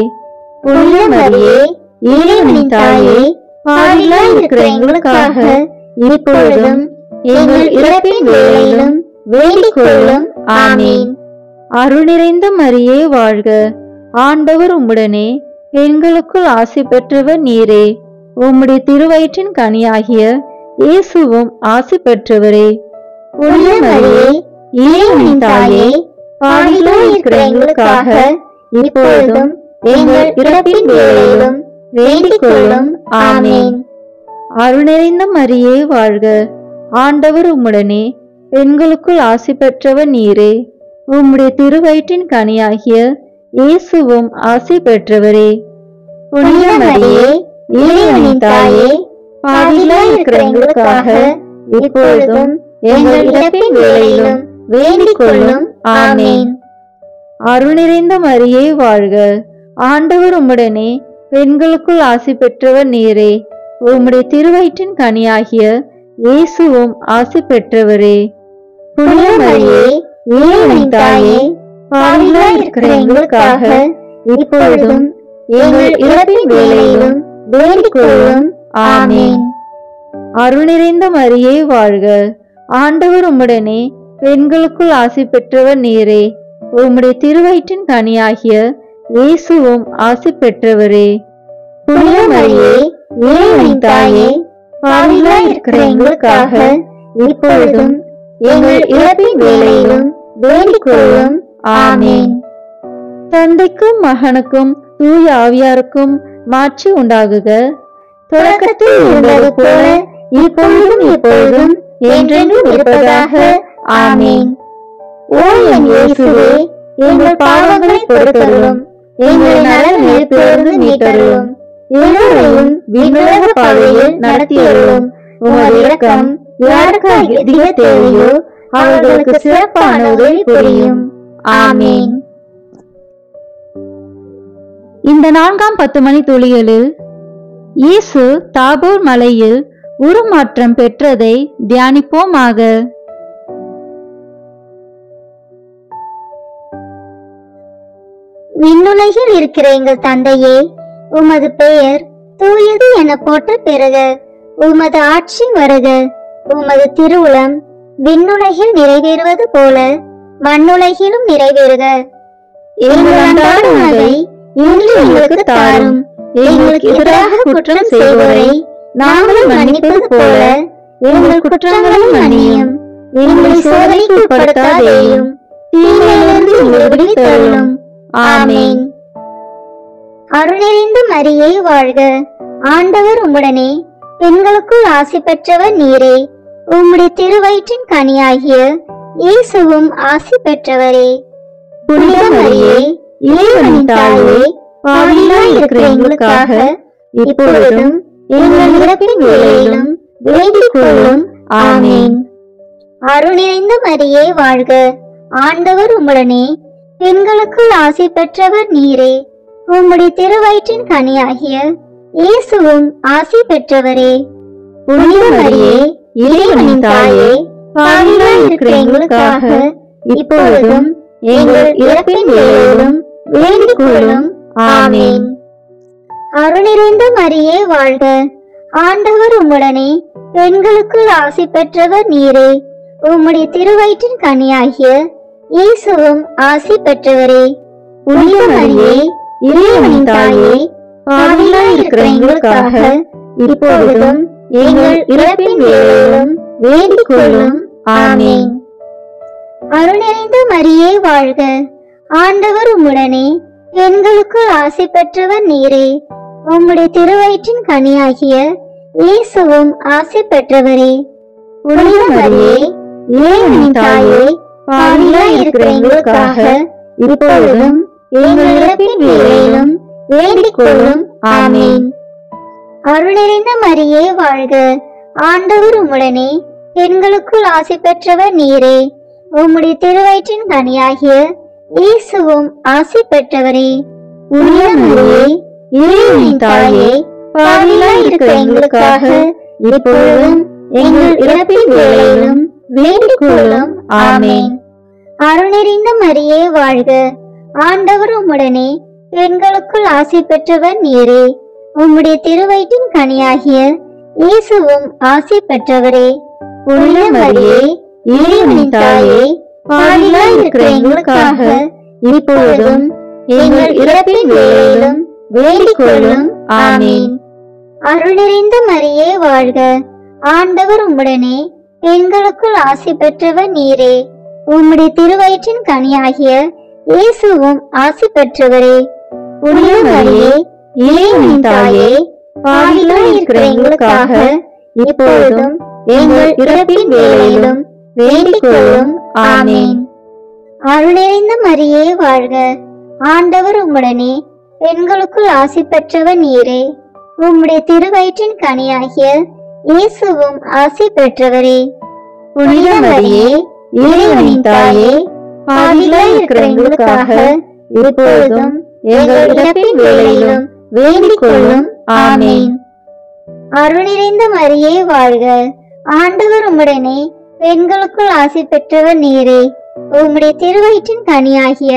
புனித மரியே, இறைவனின் தாயே, பாவிகளாய் இருக்கிற எங்களுக்காக இப்பொழுதும் எங்கள் இறப்பின் வேளையிலும் வேண்டிக் கொள்ளும். ஆமென். அருள்நிறைந்த மரியே வாழ்க. ஆண்டவர் உம்முடனே, பெண்களுக்குள் ஆசி பெற்றவர் நீரே. உம்முடைய திருவயிற்றின் கனியாகிய இயேசுவும் ஆசி பெற்றவரே. புனித மரியே, இறைவனின் தாயே, பாவிகளாய் இருக்கிற எங்களுக்காக இப்பொழுதும் எங்கள் இறப்பின் வேளையிலும் வேண்டிக் கொள்ளும். ஆமென். அருள்நிறைந்த மரியே வாழ்க. ஆண்டவர் உம்முடனே, பெண்களுக்குள் ஆசி பெற்றவர் நீரே. உம்முடைய திருவயிற்றின் கனியாகிய இயேசுவும் ஆசி பெற்றவரே. புனித மரியே, இறைவனின் தாயே, பாவிகளாய் இருக்கிற எங்களுக்காக இப்பொழுதும் எங்கள் இறப்பின் வேளையிலும் வேண்டிக் கொள்ளும். ஆமென். அருள்நிறைந்த மரியே வாழ்க. ஆண்டவர் உம்முடனே, பெண்களுக்குள் ஆசி பெற்றவர் நீரே. உம்முடைய திருவயிற்றின் கனியாகிய இயேசுவும் ஆசி பெற்றவரே. புனித மரியே, இறைவனின் தாயே, பாவிகளாய் இருக்கிற எங்களுக்காக இப்பொழுதும் எங்கள் இறப்பின் வேளையிலும் வேண்டிக் கொள்ளும். ஆமென். அருள்நிறைந்த மரியே வாழ்க. ஆண்டவர் உம்முடனே, பெண்களுக்குள் ஆசி பெற்றவர் நீரே. உம்முடைய திருவயிற்றின் கனியாகிய இயேசுவும் ஆசி பெற்றவரே. புனித மரியே, இறைவனின் தாயே, பாவிகளாய் இருக்கிற எங்களுக்காக இப்பொழுதும் எங்கள் இறப்பின் வேளையிலும் வேண்டிக் கொள்ளும். ஆமென். தந்தைக்கும் மகனுக்கும் தூய ஆவியாருக்கும் மாட்சி உண்டாகுக. தொடக்கத்தில் இருந்தது போல இப்பொழுதும் எப்பொழுதும் என்றென்றும் இருப்பதாக. ஆமீன். ஓ என் இயேசுவே, எங்கள் பாவங்களை பொறுத்தருளும், எங்களை நரக நெருப்பிலிருந்து மீட்டருளும், எல்லோரையும் விண்ணுலக பாதையில் நடத்தியருளும். உமது இரக்கம் யாருக்கு அதிக தேவையோ அவர்களுக்கு சிறப்பான உதவி புரியும். ஆமீன். இந்த 4ஆம் 10 மணி துளிகளில் இயேசு தாபோர் மலையில் உருமாற்றம் பெற்றதை தியானிப்போமாக. விண்ணுலகில் இருக்கிற எங்கள் தந்தையே, உமது பெயர் தூயது என போற்ற பெறுக. உமது ஆட்சி வருக. உமது திருவுளம் விண்ணுலகில் நிறைவேறுவது போல மண்ணுலகிலும் நிறைவேறுக. எங்கள் அன்றாட உணவை இன்று எங்களுக்கு தாரும். எங்களுக்கு எதிராக குற்றம் செய்வோரை நாங்கள் மன்னிப்பது போல எங்கள் குற்றங்களை மன்னியும். எங்களை சோதனைக்கு உட்படுத்தாதேயும், தீமையிலிருந்து எங்களை விடுவித்தருளும். ஆமீன். அருள்நிறைந்த மரியே வாழ்க. ஆண்டவர் உம்முடனே, பெண்களுக்குள் ஆசி பெற்றவர் நீரே. உம்முடைய திருவயிற்றின் கனியாகிய இயேசுவும் ஆசி பெற்றவரே. புனித மரியே, இறைவனின் தாயே, பாவிகளாய் இருக்கிற எங்களுக்காக இப்பொழுதும் எங்கள் இறப்பின் வேளையிலும் வேண்டிக் கொள்ளும். ஆமீன். அருள்நிறைந்த மரியே வாழ்க. ஆண்டவர் உம்முடனே, பெண்களுக்குள் ஆசி பெற்றவர் நீரே. உம்முடைய திருவயிற்றின் கனியாகிய இயேசுவும் ஆசி பெற்றவரே. புனித மரியே, இறைவனின் தாயே, பாவிகளாய் இருக்கிற எங்களுக்காக இப்பொழுதும் எங்கள் இறப்பின் வேளையிலும் வேண்டிக் கொள்ளும். ஆமீன். அருள்நிறைந்த மரியே வாழ்க. ஆண்டவர் உம்முடனே, பெண்களுக்குள் ஆசி பெற்றவர் நீரே. உம்முடைய திருவயிற்றின் கனியாகிய இயேசுவும் ஆசி பெற்றவரே. புனித மரியே, இறைவனின் தாயே, பாவிகளாய் இருக்கிற எங்களுக்காக இப்பொழுதும் எங்கள் இறப்பின் வேளையிலும் வேண்டிக் கொள்ளும். ஆமீன். அருள்நிறைந்த மரியே வாழ்க. ஆண்டவர் உம்முடனே, பெண்களுக்குள் ஆசி பெற்றவர் நீரே. உம்முடைய திருவயிற்றின் கனியாகிய இயேசுவும் ஆசி பெற்றவரே. புனித மரியே, இறைவனின் தாயே, பாவிகளாய் இருக்கிற எங்களுக்காக இப்பொழுதும் எங்கள் இறப்பின் வேளையிலும் வேண்டிக் கொள்ளும். ஆமீன். அருள்நிறைந்த மரியே வாழ்க. ஆண்டவர் உம்முடனே, பெண்களுக்குள் ஆசி பெற்றவர் நீரே. உம்முடைய திருவயிற்றின் கனியாகிய இயேசுவும் ஆசி பெற்றவரே. புனித மரியே, இறைவனின் தாயே, பாவிகளாய் இருக்கிற எங்களுக்காக இப்பொழுதும் எங்கள் இறப்பின் வேளையிலும் வேண்டிக் கொள்ளும். ஆமீன். அருள்நிறைந்த மரியே வாழ்க. ஆண்டவர் உம்முடனே, பெண்களுக்குள் ஆசி பெற்றவர் நீரே. உம்முடைய திருவயிற்றின் கனியாகிய இயேசுவும் ஆசி பெற்றவரே. புனித மரியே, இறைவனின் தாயே, பாவிகளாய் இருக்கிற எங்களுக்காக இப்பொழுதும் எங்கள் இறப்பின் வேளையிலும் வேண்டிக் கொள்ளும். ஆமீன். அருள்நிறைந்த மரியே வாழ்க. ஆண்டவர் உம்முடனே, பெண்களுக்குள் ஆசி பெற்றவர் நீரே. உம்முடைய திருவயிற்றின் கனியாகிய இயேசுவும் ஆசி பெற்றவரே. புனித மரியே, இறைவனின் தாயே, பாவிகளாய் இருக்கிற எங்களுக்காக இப்பொழுதும் எங்கள் இறப்பின் வேளையிலும் வேண்டிக் கொள்ளும். ஆமீன். அருள்நிறைந்த மரியே வாழ்க. ஆண்டவர் உம்முடனே, பெண்களுக்குள் ஆசி பெற்றவர் நீரே. உம்முடைய திருவயிற்றின் கனியாகிய இயேசுவும் ஆசி பெற்றவரே. புனித மரியே, இறைவனின் தாயே, பாவிகளாய் இருக்கிற எங்களுக்காக இப்பொழுதும் எங்கள் இறப்பின் வேளையிலும் வேண்டிக் கொள்ளும். ஆமீன். அருள்நிறைந்த மரியே வாழ்க. ஆண்டவர் உம்முடனே, பெண்களுக்குள் ஆசி பெற்றவர் நீரே. உம்முடைய திருவயிற்றின் கனியாகிய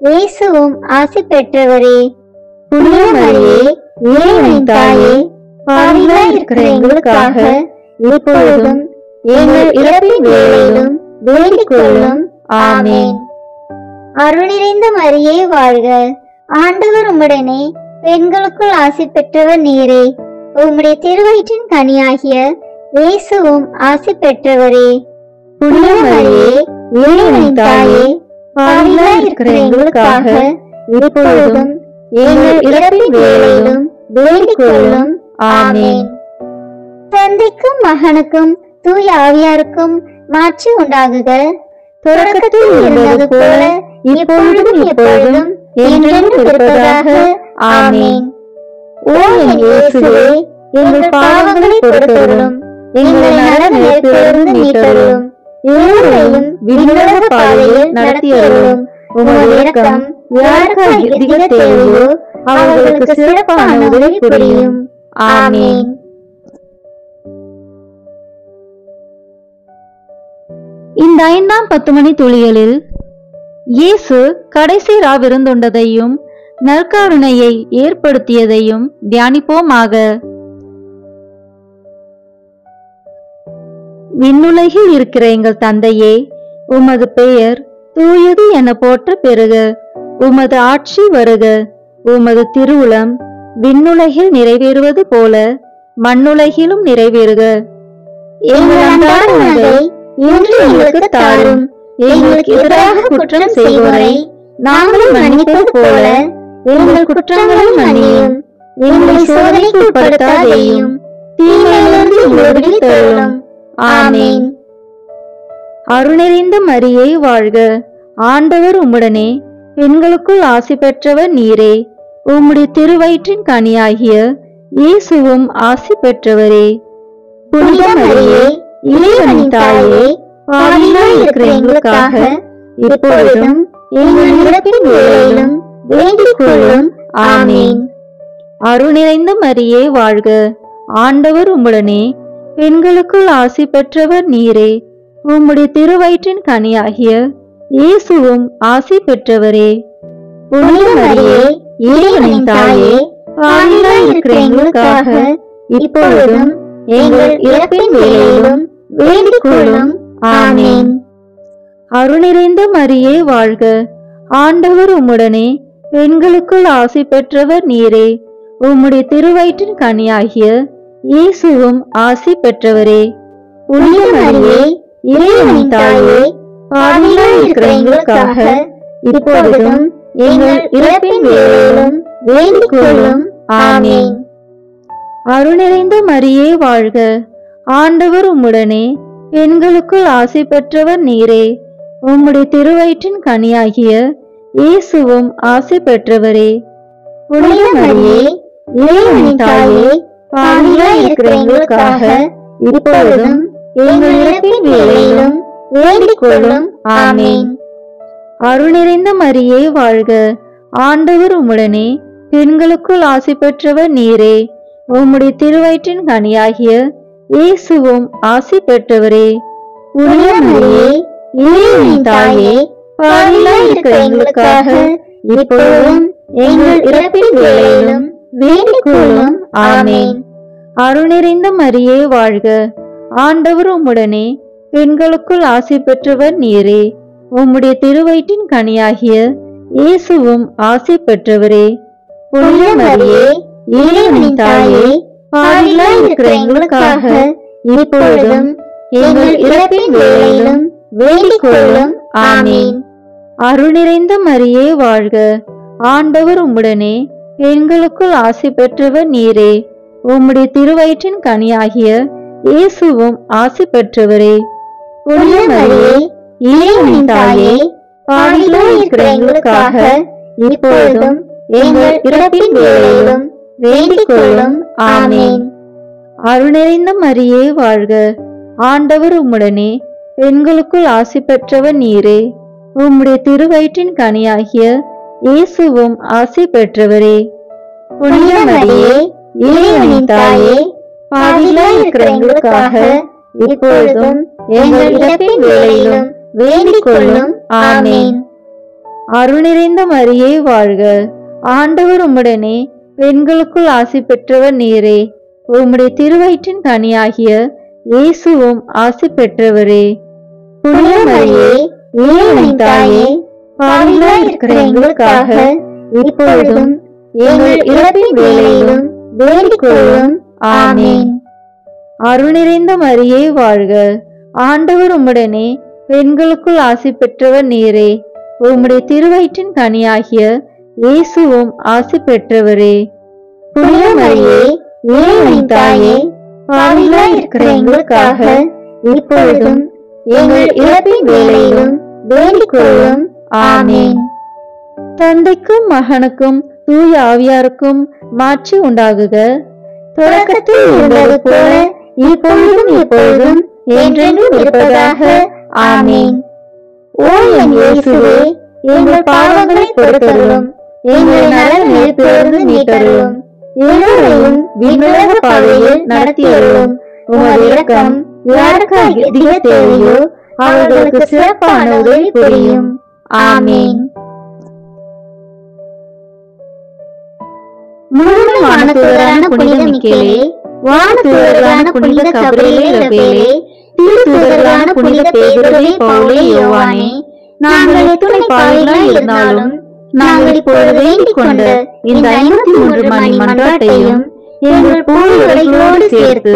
இயேசுவும் ஆசி பெற்றவரே. புனித மரியே, இறைவனின் தாயே, பாவிகளாய் இருக்கிற எங்களுக்காக இப்பொழுதும் எங்கள் இறப்பின் வேளையிலும் வேண்டிக் கொள்ளும். ஆமீன். அருள்நிறைந்த மரியே வாழ்க. ஆண்டவர் உம்முடனே, பெண்களுக்குள் ஆசி பெற்றவர் நீரே. உம்முடைய திருவயிற்றின் கனியாகிய இயேசுவும் ஆசி பெற்றவரே. புனித மரியே, இறைவனின் தாயே, பாவிகளாய் இருக்கிற எங்களுக்காக இப்பொழுதும் எங்கள் இறப்பின் வேளையிலும் வேண்டிக் கொள்ளும். ஆமென். தந்தைக்கும் மகனுக்கும் தூய ஆவியாருக்கும் மாட்சி உண்டாகுக. தொடக்கத்தில் இருந்தது போல இப்பொழுதும் எப்பொழுதும் என்றென்றும் இருப்பதாக. ஆமென். ஓ என் இயேசுவே, எங்கள் பாவங்களை பொறுத்தருளும், எங்கள் நரக நெருப்பிலிருந்து மீட்டருளும், எல்லோரையும் விண்ணுலக பாதையில் நடத்தியருளும். உமது இரக்கம் யாருக்கு அதிக தேவையோ அவர்களுக்கு சிறப்பான உதவி புரியும். ஆமென். இந்த 5ஆம் 10 மணி துளிகளில் இயேசு கடைசி ராவிருந்துண்டதையும் நற்கருணையை ஏற்படுத்தியதையும் தியானிப்போமாக. விண்ணுலகில் இருக்கிற எங்கள் தந்தையே, உமது பெயர் தூயது என போற்ற பெறுக. உமது ஆட்சி வருக. உமது திருவுளம் விண்ணுலகில் நிறைவேறுவது போல மண்ணுலகிலும் நிறைவேறுக. எங்கள் அன்றாட உணவை இன்று எங்களுக்கு தாரும். எங்களுக்கு எதிராக குற்றம் செய்வோரை நாங்களும் மன்னிப்பது போல எங்கள் குற்றங்களை மன்னியும். எங்களை சோதனைக்கு உட்படுத்தாதேயும், தீமையிலிருந்து எங்களை விடுவித்தருளும். ஆமென். அருள்நிறைந்த மரியே வாழ்க. ஆண்டவர் உம்முடனே, பெண்களுக்குள் ஆசி பெற்றவர் நீரே. உம்முடைய திருவயிற்றின் கனியாகிய இயேசுவும் ஆசி பெற்றவரே. புனித மரியே, இறைவனின் தாயே, பாவிகளாய் இருக்கிற எங்களுக்காக இப்பொழுதும் எங்கள் இறப்பின் வேளையிலும் வேண்டிக் கொள்ளும். ஆமென். அருள்நிறைந்த மரியே வாழ்க. ஆண்டவர் உம்முடனே, பெண்களுக்குள் ஆசி பெற்றவர் நீரே. உம்முடைய திருவயிற்றின் கனியாகிய இயேசுவும் ஆசி பெற்றவரே. புனித மரியே, இறைவனின் தாயே, பாவிகளாய் இருக்கிற எங்களுக்காக இப்பொழுதும் எங்கள் இறப்பின் வேளையிலும் வேண்டிக் கொள்ளும். ஆமென். அருள்நிறைந்த மரியே வாழ்க. ஆண்டவர் உம்முடனே, பெண்களுக்குள் ஆசி பெற்றவர் நீரே. உம்முடைய திருவயிற்றின் கனியாகிய இயேசுவும் ஆசி பெற்றவரே. புனித மரியே, இறைவனின் தாயே, பாவிகளாய் இருக்கிற எங்களுக்காக இப்பொழுதும் எங்கள் இறப்பின் வேளையிலும் வேண்டிக் கொள்ளும். ஆமென். அருள்நிறைந்த மரியே வாழ்க. ஆண்டவர் உம்முடனே, பெண்களுக்குள் ஆசி பெற்றவர் நீரே. உம்முடைய திருவயிற்றின் கனியாகிய இயேசுவும் ஆசி பெற்றவரே. புனித மரியே, இறைவனின் தாயே, பாவிகளாய் இருக்கிற எங்களுக்காக இப்பொழுதும் எங்கள் இறப்பின் வேளையிலும் வேண்டிக் கொள்ளும். ஆமென். அருள்நிறைந்த மரியே வாழ்க. ஆண்டவர் உம்முடனே, பெண்களுக்குள் ஆசி பெற்றவர் நீரே. உம்முடைய திருவயிற்றின் கனியாகிய இயேசுவும் ஆசி பெற்றவரே. புனித மரியே, இறைவனின் தாயே, பாவிகளாய் இருக்கிற எங்களுக்காக இப்பொழுதும் எங்கள் இறப்பின் வேளையிலும் வேண்டிக் கொள்ளும். ஆமென். அருள்நிறைந்த மரியே வாழ்க. ஆண்டவர் உம்முடனே, பெண்களுக்குள் ஆசி பெற்றவர் நீரே. உம்முடைய திருவயிற்றின் கனியாகிய இயேசுவும் ஆசி பெற்றவரே. புனித மரியே, இறைவனின் தாயே, பாவிகளாய் இருக்கிற எங்களுக்காக இப்பொழுதும் எங்கள் இறப்பின் வேளையிலும் வேண்டிக் கொள்ளும். ஆமென். அருள்நிறைந்த மரியே வாழ்க. ஆண்டவர் உம்முடனே, பெண்களுக்குள் ஆசி பெற்றவர் நீரே. உம்முடைய திருவயிற்றின் கனியாகிய இயேசுவும் ஆசி பெற்றவரே. புனித மரியே, இறைவனின் தாயே, பாவிகளாய் இருக்கிற எங்களுக்காக இப்பொழுதும் எங்கள் இறப்பின் வேளையிலும் வேண்டிக் கொள்ளும். ஆமென். அருள்நிறைந்த மரியே வாழ்க. ஆண்டவர் உம்முடனே, பெண்களுக்குள் ஆசி பெற்றவர் நீரே. உம்முடைய திருவயிற்றின் கனியாகிய இயேசுவும் ஆசி பெற்றவரே. புனித மரியே, இறைவனின் தாயே, பாவிகளாய் இருக்கிற எங்களுக்காக இப்பொழுதும் எங்கள் இறப்பின் வேளையிலும் வேண்டிக் கொள்ளும். ஆமென். அருள்நிறைந்த மரியே வாழ்க. ஆண்டவர் உம்முடனே, பெண்களுக்குள் ஆசி பெற்றவர் நீரே. உம்முடைய திருவயிற்றின் கனியாகிய இயேசுவும் ஆசி பெற்றவரே. புனித மரியே, இறைவனின் தாயே, பாவிகளாய் இருக்கிற எங்களுக்காக இப்பொழுதும் எங்கள் இறப்பின் வேளையிலும் வேண்டிக் கொள்ளும். ஆமென். அருள்நிறைந்த மரியே வாழ்க. ஆண்டவர் உம்முடனே, பெண்களுக்குள் ஆசி பெற்றவர் நீரே. உம்முடைய திருவயிற்றின் கனியாகிய இயேசுவும் ஆசி பெற்றவரே. புனித மரியே, இறைவனின் தாயே, பாவிகளாய் இருக்கிற எங்களுக்காக இப்பொழுதும் எங்கள் இறப்பின் வேளையிலும் வேண்டிக் கொள்ளும். ஆமென். தந்தைக்கும் மகனுக்கும் தூய ஆவியாருக்கும் மாட்சி உண்டாகுக. தொடக்கத்தில் இருந்தது போல இப்பொழுதும் எப்பொழுதும் என்றென்றும் இருப்பதாக. ஆமென். ஓ என் இயேசுவே, எங்கள் பாவங்களை பொறுத்தருளும், எங்கள் நலனிலிருந்து மீட்டருளும், எல்லோரையும் விண்ணுலக பாதையில் நடத்தியருளும். உமது இரக்கம் யாருக்கு அதிக தேவையோ அவர்களுக்கு சிறப்பான உதவி புரியும். ஆமென். முழு வானதூதரான புனித மிக்கேலே, வானதூதர்களான புனித கபிரியேலே, ரபேலே, திருத்தூதர்களான புனித பேதுருவே, பவுலே, யோவானே, நாங்கள் எத்துணை பாவிகளாய் இருந்தாலும் நாங்கள் இப்பொழுது வேண்டிக் கொண்ட இந்த 53 மணி மன்றாட்டையும் எங்கள் பூர்வீகங்களோடு சேர்த்து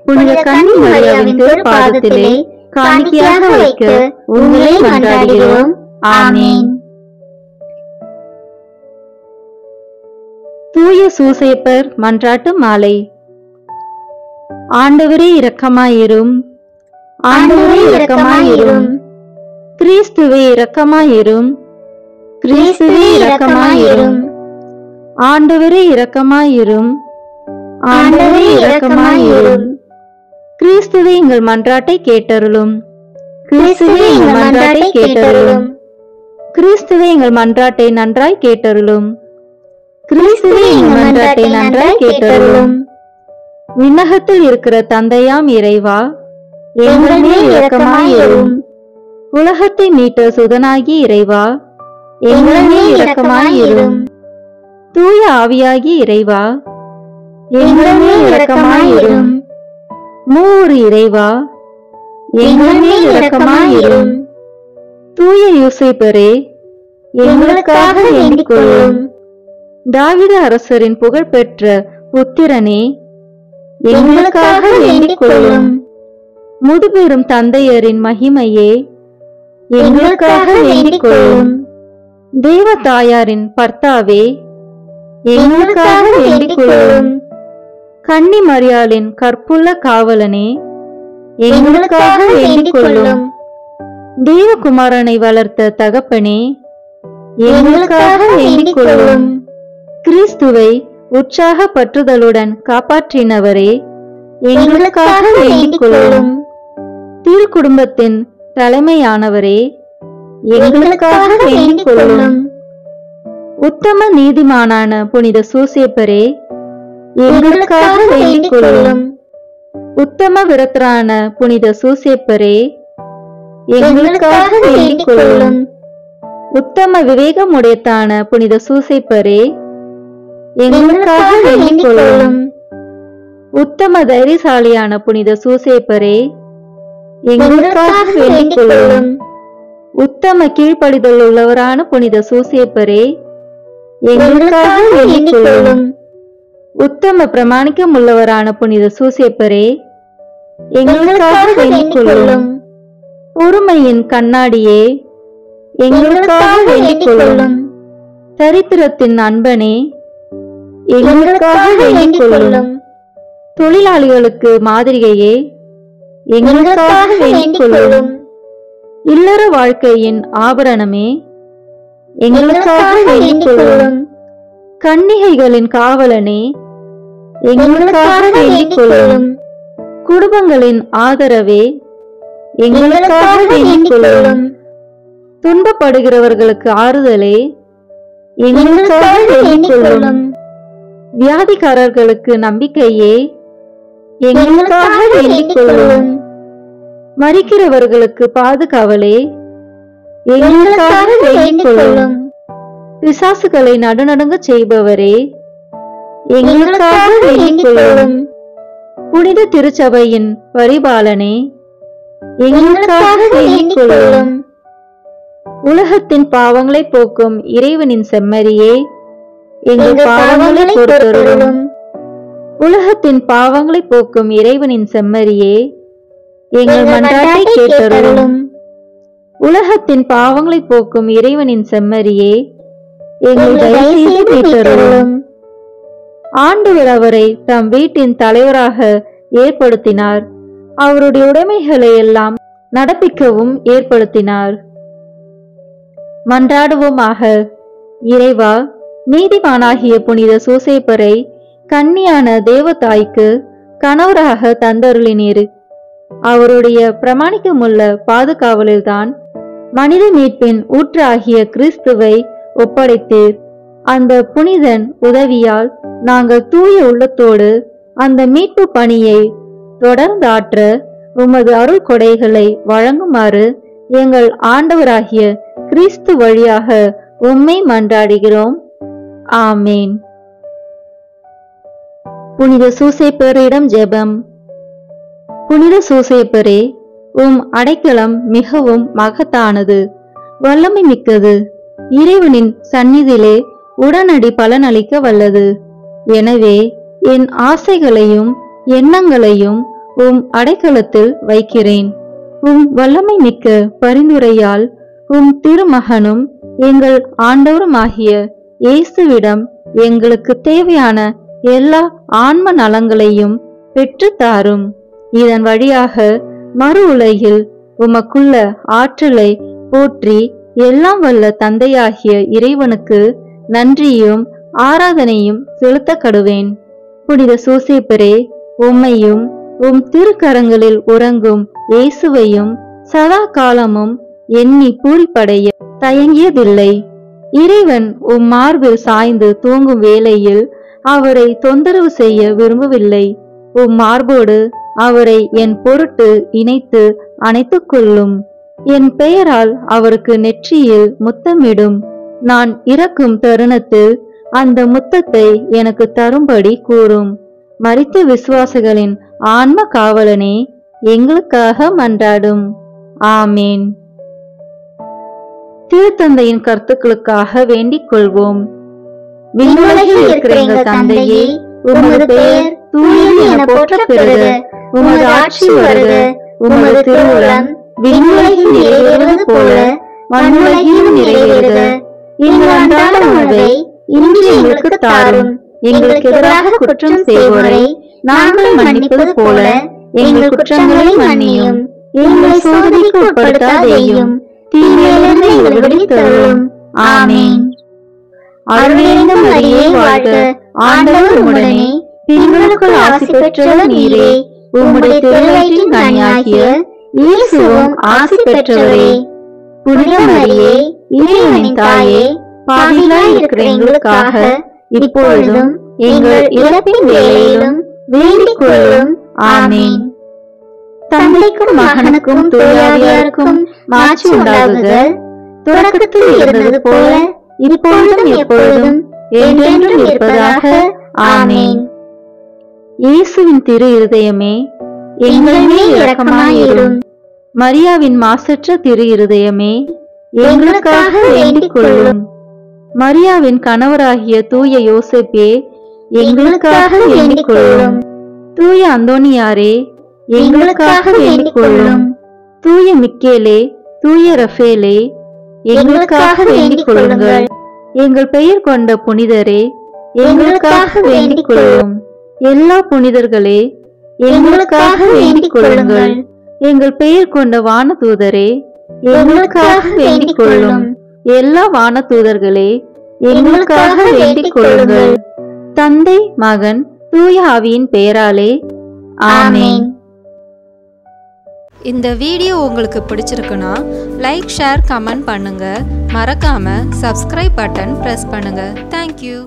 புனித கன்னி மரியாவின் திருப்பாதத்திலே காணிக்கையாக வைக்க உங்களை மன்றாடுகிறோம். ஆமென். தூய சூசேப்பர் மன்றாட்டு மாலை. ஆண்டவரே இரக்கமாயிரும். ஆண்டவரே இரக்கமாயிரும். கிறிஸ்துவே இரக்கமாயிரும். கிறிஸ்துவே இரக்கமாயிரும். ஆண்டவரே இரக்கமாயிரும். ஆண்டவரே இரக்கமாயிரும். கிறிஸ்துவே எங்கள் மன்றாட்டை கேட்டருளும். கிறிஸ்துவே எங்கள் மன்றாட்டை கேட்டருளும். கிறிஸ்துவே எங்கள் மன்றாட்டை நன்றாய் கேட்டருளும். கிறிஸ்துவே எங்கள் மன்றாட்டை நன்றாய் கேட்டருளும். விண்ணகத்தில் இருக்கிற தந்தையாம் இறைவா, எங்கள் மேல் இரக்கமாயிரும். உலகத்தை மீட்ட சுதனாகி இறைவா, எங்கள் மேல் இரக்கமாயிரும். தூய ஆவியாகி இறைவா, எங்கள் மேல் இரக்கமாயிரும். மூவர் இறைவா, எங்கள் மேல் இரக்கமாயிரும். தூய யூசேப்பரே, எங்களுக்காக வேண்டிக் கொள்ளும். தாவீது அரசரின் புகழ்பெற்ற புத்திரனே, எங்களுக்காக வேண்டிக் கொள்ளும். முதுபெரும் தந்தையரின் மகிமையே, எங்களுக்காக வேண்டிக் கொள்ளும். தேவ தாயாரின் பர்த்தாவே, எங்களுக்காக வேண்டிக் கொள்ளும். கன்னி மரியாளின் கற்புள்ள காவலனே, எங்களுக்காக வேண்டிக் கொள்ளும். தேவகுமாரனை வளர்த்த தகப்பனே, எங்களுக்காக வேண்டிக் கொள்ளும். கிறிஸ்துவை உற்சாக பற்றுதலுடன் காப்பாற்றினவரே, எங்களுக்காக வேண்டிக் கொள்ளும். திரு குடும்பத்தின் தலைமையானவரே, எங்களுக்காக வேண்டிக் கொள்ளும். உத்தம நீதிமானான புனித சூசேப்பரே, எங்களுக்காக வேண்டிக் கொள்ளும். உத்தம விரத்தரான புனித சூசேப்பரே, எங்களுக்காக வேண்டிக் கொள்ளும். உத்தம விவேகமுடையத்தான புனித சூசேப்பரே, எங்களுக்காக வேண்டிக் கொள்ளும். உத்தம தைரியசாலியான புனித சூசேப்பரே, எங்களுக்காக வேண்டிக் கொள்ளும். உத்தம கீழ்ப்படிதல் உள்ளவரான புனித சூசேப்பரே, எங்களுக்காக வேண்டிக் கொள்ளும். உத்தம பிரமாணிக்கம் உள்ளவரான புனித சூசேப்பரே, எங்களுக்காக வேண்டிக் கொள்ளும். பொறுமையின் கண்ணாடியே, எங்களுக்காக வேண்டிக் கொள்ளும். சரித்திரத்தின் அன்பனே, எங்களுக்காக வேண்டிக் கொள்ளும். தொழிலாளிகளுக்கு மாதிரிகையே, எங்களுக்காக வேண்டிக் கொள்ளும். இல்லற வாழ்க்கையின் ஆபரணமே, எங்களுக்காக வேண்டிக் கொள்ளும். கன்னிகைகளின் காவலனே, எங்களுக்காக வேண்டிக் கொள்ளும். குடும்பங்களின் ஆதரவே, எங்களுக்காக வேண்டிக் கொள்ளும். துன்பப்படுகிறவர்களுக்கு ஆறுதலே, எங்களுக்காக வேண்டிக் கொள்ளும். வியாதிக்காரர்களுக்கு நம்பிக்கையே, எங்களுக்காக வேண்டிக் கொள்ளும். மரிக்கிறவர்களுக்கு பாதுகாவலே, எங்களுக்காக வேண்டிக் கொள்ளும். பிசாசுகளை நடுநடுங்க செய்பவரே, எங்களுக்காக வேண்டிக் கொள்ளும். புனித திருச்சபையின் பரிபாலனே, எங்களுக்காக வேண்டிக் கொள்ளும். உலகத்தின் பாவங்களை போக்கும் இறைவனின் செம்மறியே, எங்கள் பாவங்களை பொறுத்தருளும். உலகத்தின் பாவங்களை போக்கும் இறைவனின் செம்மறியே, எங்கள் மன்றாட்டை கேட்டருளும். உலகத்தின் பாவங்களை போக்கும் இறைவனின் செம்மறியே, எங்கள் தயவு செய்து மீட்டருளும். ஆண்டவர் அவரை தம் வீட்டின் தலைவராக ஏற்படுத்தினார். அவருடைய உடைமைகளை எல்லாம் நடப்பிக்கவும் ஏற்படுத்தினார். மன்றாடுவோமாக. இறைவா, நீதிமானாகிய புனித சூசேப்பரை கன்னியான தேவதாய்க்கு கணவராக தந்தருளினீர். அவருடைய பிரமாணிக்கமுள்ள பாதுகாவலில்தான் மனித மீட்பின் ஊற்றாகிய கிறிஸ்துவை ஒப்படைத்தீர். அந்த புனிதன் உதவியால் நாங்கள் தூய உள்ளத்தோடு அந்த மீட்பு பணியை தொடர்ந்தாற்ற உமது அருள் கொடைகளை வழங்குமாறு எங்கள் ஆண்டவராகிய கிறிஸ்து வழியாக உம்மை மன்றாடுகிறோம். ஆமேன். புனித சூசேப்பரிடம் ஜெபம். புனித சூசேப்பரே, உம் அடைக்கலம் மிகவும் மகத்தானது, வல்லமை மிக்கது, இறைவனின் சந்நிதியிலே உடனடி பலனளிக்க வல்லது. எனவே என் ஆசைகளையும் எண்ணங்களையும் உம் அடைக்கலத்தில் வைக்கிறேன். உம் வல்லமை மிக்க பரிந்துரையால் உம் திருமகனும் எங்கள் ஆண்டவருமாகிய இயேசுவிடம் எங்களுக்கு தேவையான எல்லா ஆன்ம நலங்களையும் பெற்று தாரும். இதன் வழியாக மறு உலகில் உமக்குள்ள ஆற்றலை போற்றி எல்லாம் வல்ல தந்தையாகிய இறைவனுக்கு நன்றியும் ஆராதனையும் செலுத்த கடுவேன். புனித சூசேப்பரே, உம்மையும் உம் திருக்கரங்களில் உறங்கும் இயேசுவையும் சதா காலமும் எண்ணி பூரிப்படைய தயங்கியதில்லை. இறைவன் உம் மார்பில் சாய்ந்து தூங்கும் வேளையில் அவரை தொந்தரவு செய்ய விரும்பவில்லை. உம் மார்போடு அவரை என் பொருட்டு இணைத்து அணைத்துக் கொள்ளும். என் பெயரால் அவருக்கு நெற்றியில் முத்தமிடும். நான் இறக்கும் தருணத்தில் அந்த முத்தத்தை எனக்கு தரும்படி கூறும். மரித்த விசுவாசிகளின் ஆன்ம காவலனே, எங்களுக்காக மன்றாடும். ஆமேன். திருத்தந்தையின் கருத்துக்களுக்காக வேண்டிக் கொள்வோம். விண்ணுலகில் இருக்கிற எங்கள் தந்தையே, உமது பெயர் தூயது என போற்றப் பெறுக. உமது ஆட்சி வருக. உமது திருவுளம் விண்ணுலகில் நிறைவேறுவது போல மண்ணுலகிலும் நிறைவேறுக. எங்கள் அன்றாட உணவை இன்று எங்களுக்கு தாரும். எங்களுக்கு எதிராக குற்றம் செய்வோரை நாங்கள் மன்னிப்பது போல எங்கள் குற்றங்களை மன்னியும். எங்களை சோதனைக்கு உட்படுத்தாதேயும், தீமையிலிருந்து எங்களை விடுவித்தருளும். ஆமேன். அருள்நிறைந்த மரியே வாழ்க, ஆண்டவர் உம்முடனே, பெண்களுக்குள் ஆசி பெற்றவர் நீரே. உம்முடைய திருவயிற்றின் கனியாகிய இயேசுவும் ஆசி பெற்றவரே. புனித மரியே, இறைவனின் தாயே, பாவிகளாய் இருக்கிற எங்களுக்காக இப்பொழுதும் எங்கள் இறப்பின் வேளையிலும் வேண்டிக் கொள்ளும். ஆமேன். தந்தைக்கும் மகனுக்கும் தூயாவியாருக்கும் மாட்சி உண்டாகுக. தொடக்கத்தில் இருந்தது போல இப்பொழுதும் எப்பொழுதும் என்றென்றும் இருப்பதாக. ஆமேன். இயேசுவின் திரு இருதயமே, எங்கள் மேல் இரக்கமாயிரும். மரியாவின் மாசற்ற திரு இருதயமே, எங்களுக்காக வேண்டிக் கொள்ளும். மரியாவின் கணவராகிய தூய யோசேப்பே, எங்களுக்காக வேண்டிக் கொள்ளும். தூய அந்தோனியாரே, எங்களுக்காக வேண்டிக் கொள்ளும். தூய மிக்கேலே, தூய ரஃபேலே, எங்களுக்காக வேண்டிக் கொள்ளுங்கள். எங்கள் பெயர் கொண்ட புனிதரே, எங்களுக்காக வேண்டிக் கொள்ளும். எல்லா புனிதர்களே, எங்களுக்காக வேண்டிக் கொள்ளுங்கள். எங்கள் பெயர் கொண்ட வானதூதரே, எங்களுக்காக வேண்டிக் கொள்ளும். எல்லா வானதூதர்களே, எங்களுக்காக வேண்டிக் கொள்ளுங்கள். தந்தை, மகன், தூய ஆவியின் பெயராலே. ஆமேன். இந்த வீடியோ உங்களுக்கு பிடிச்சிருக்குன்னா லைக், ஷேர், கமெண்ட் பண்ணுங்க. மறக்காம சப்ஸ்கிரைப் பட்டன் பிரஸ் பண்ணுங்க. தேங்க்யூ.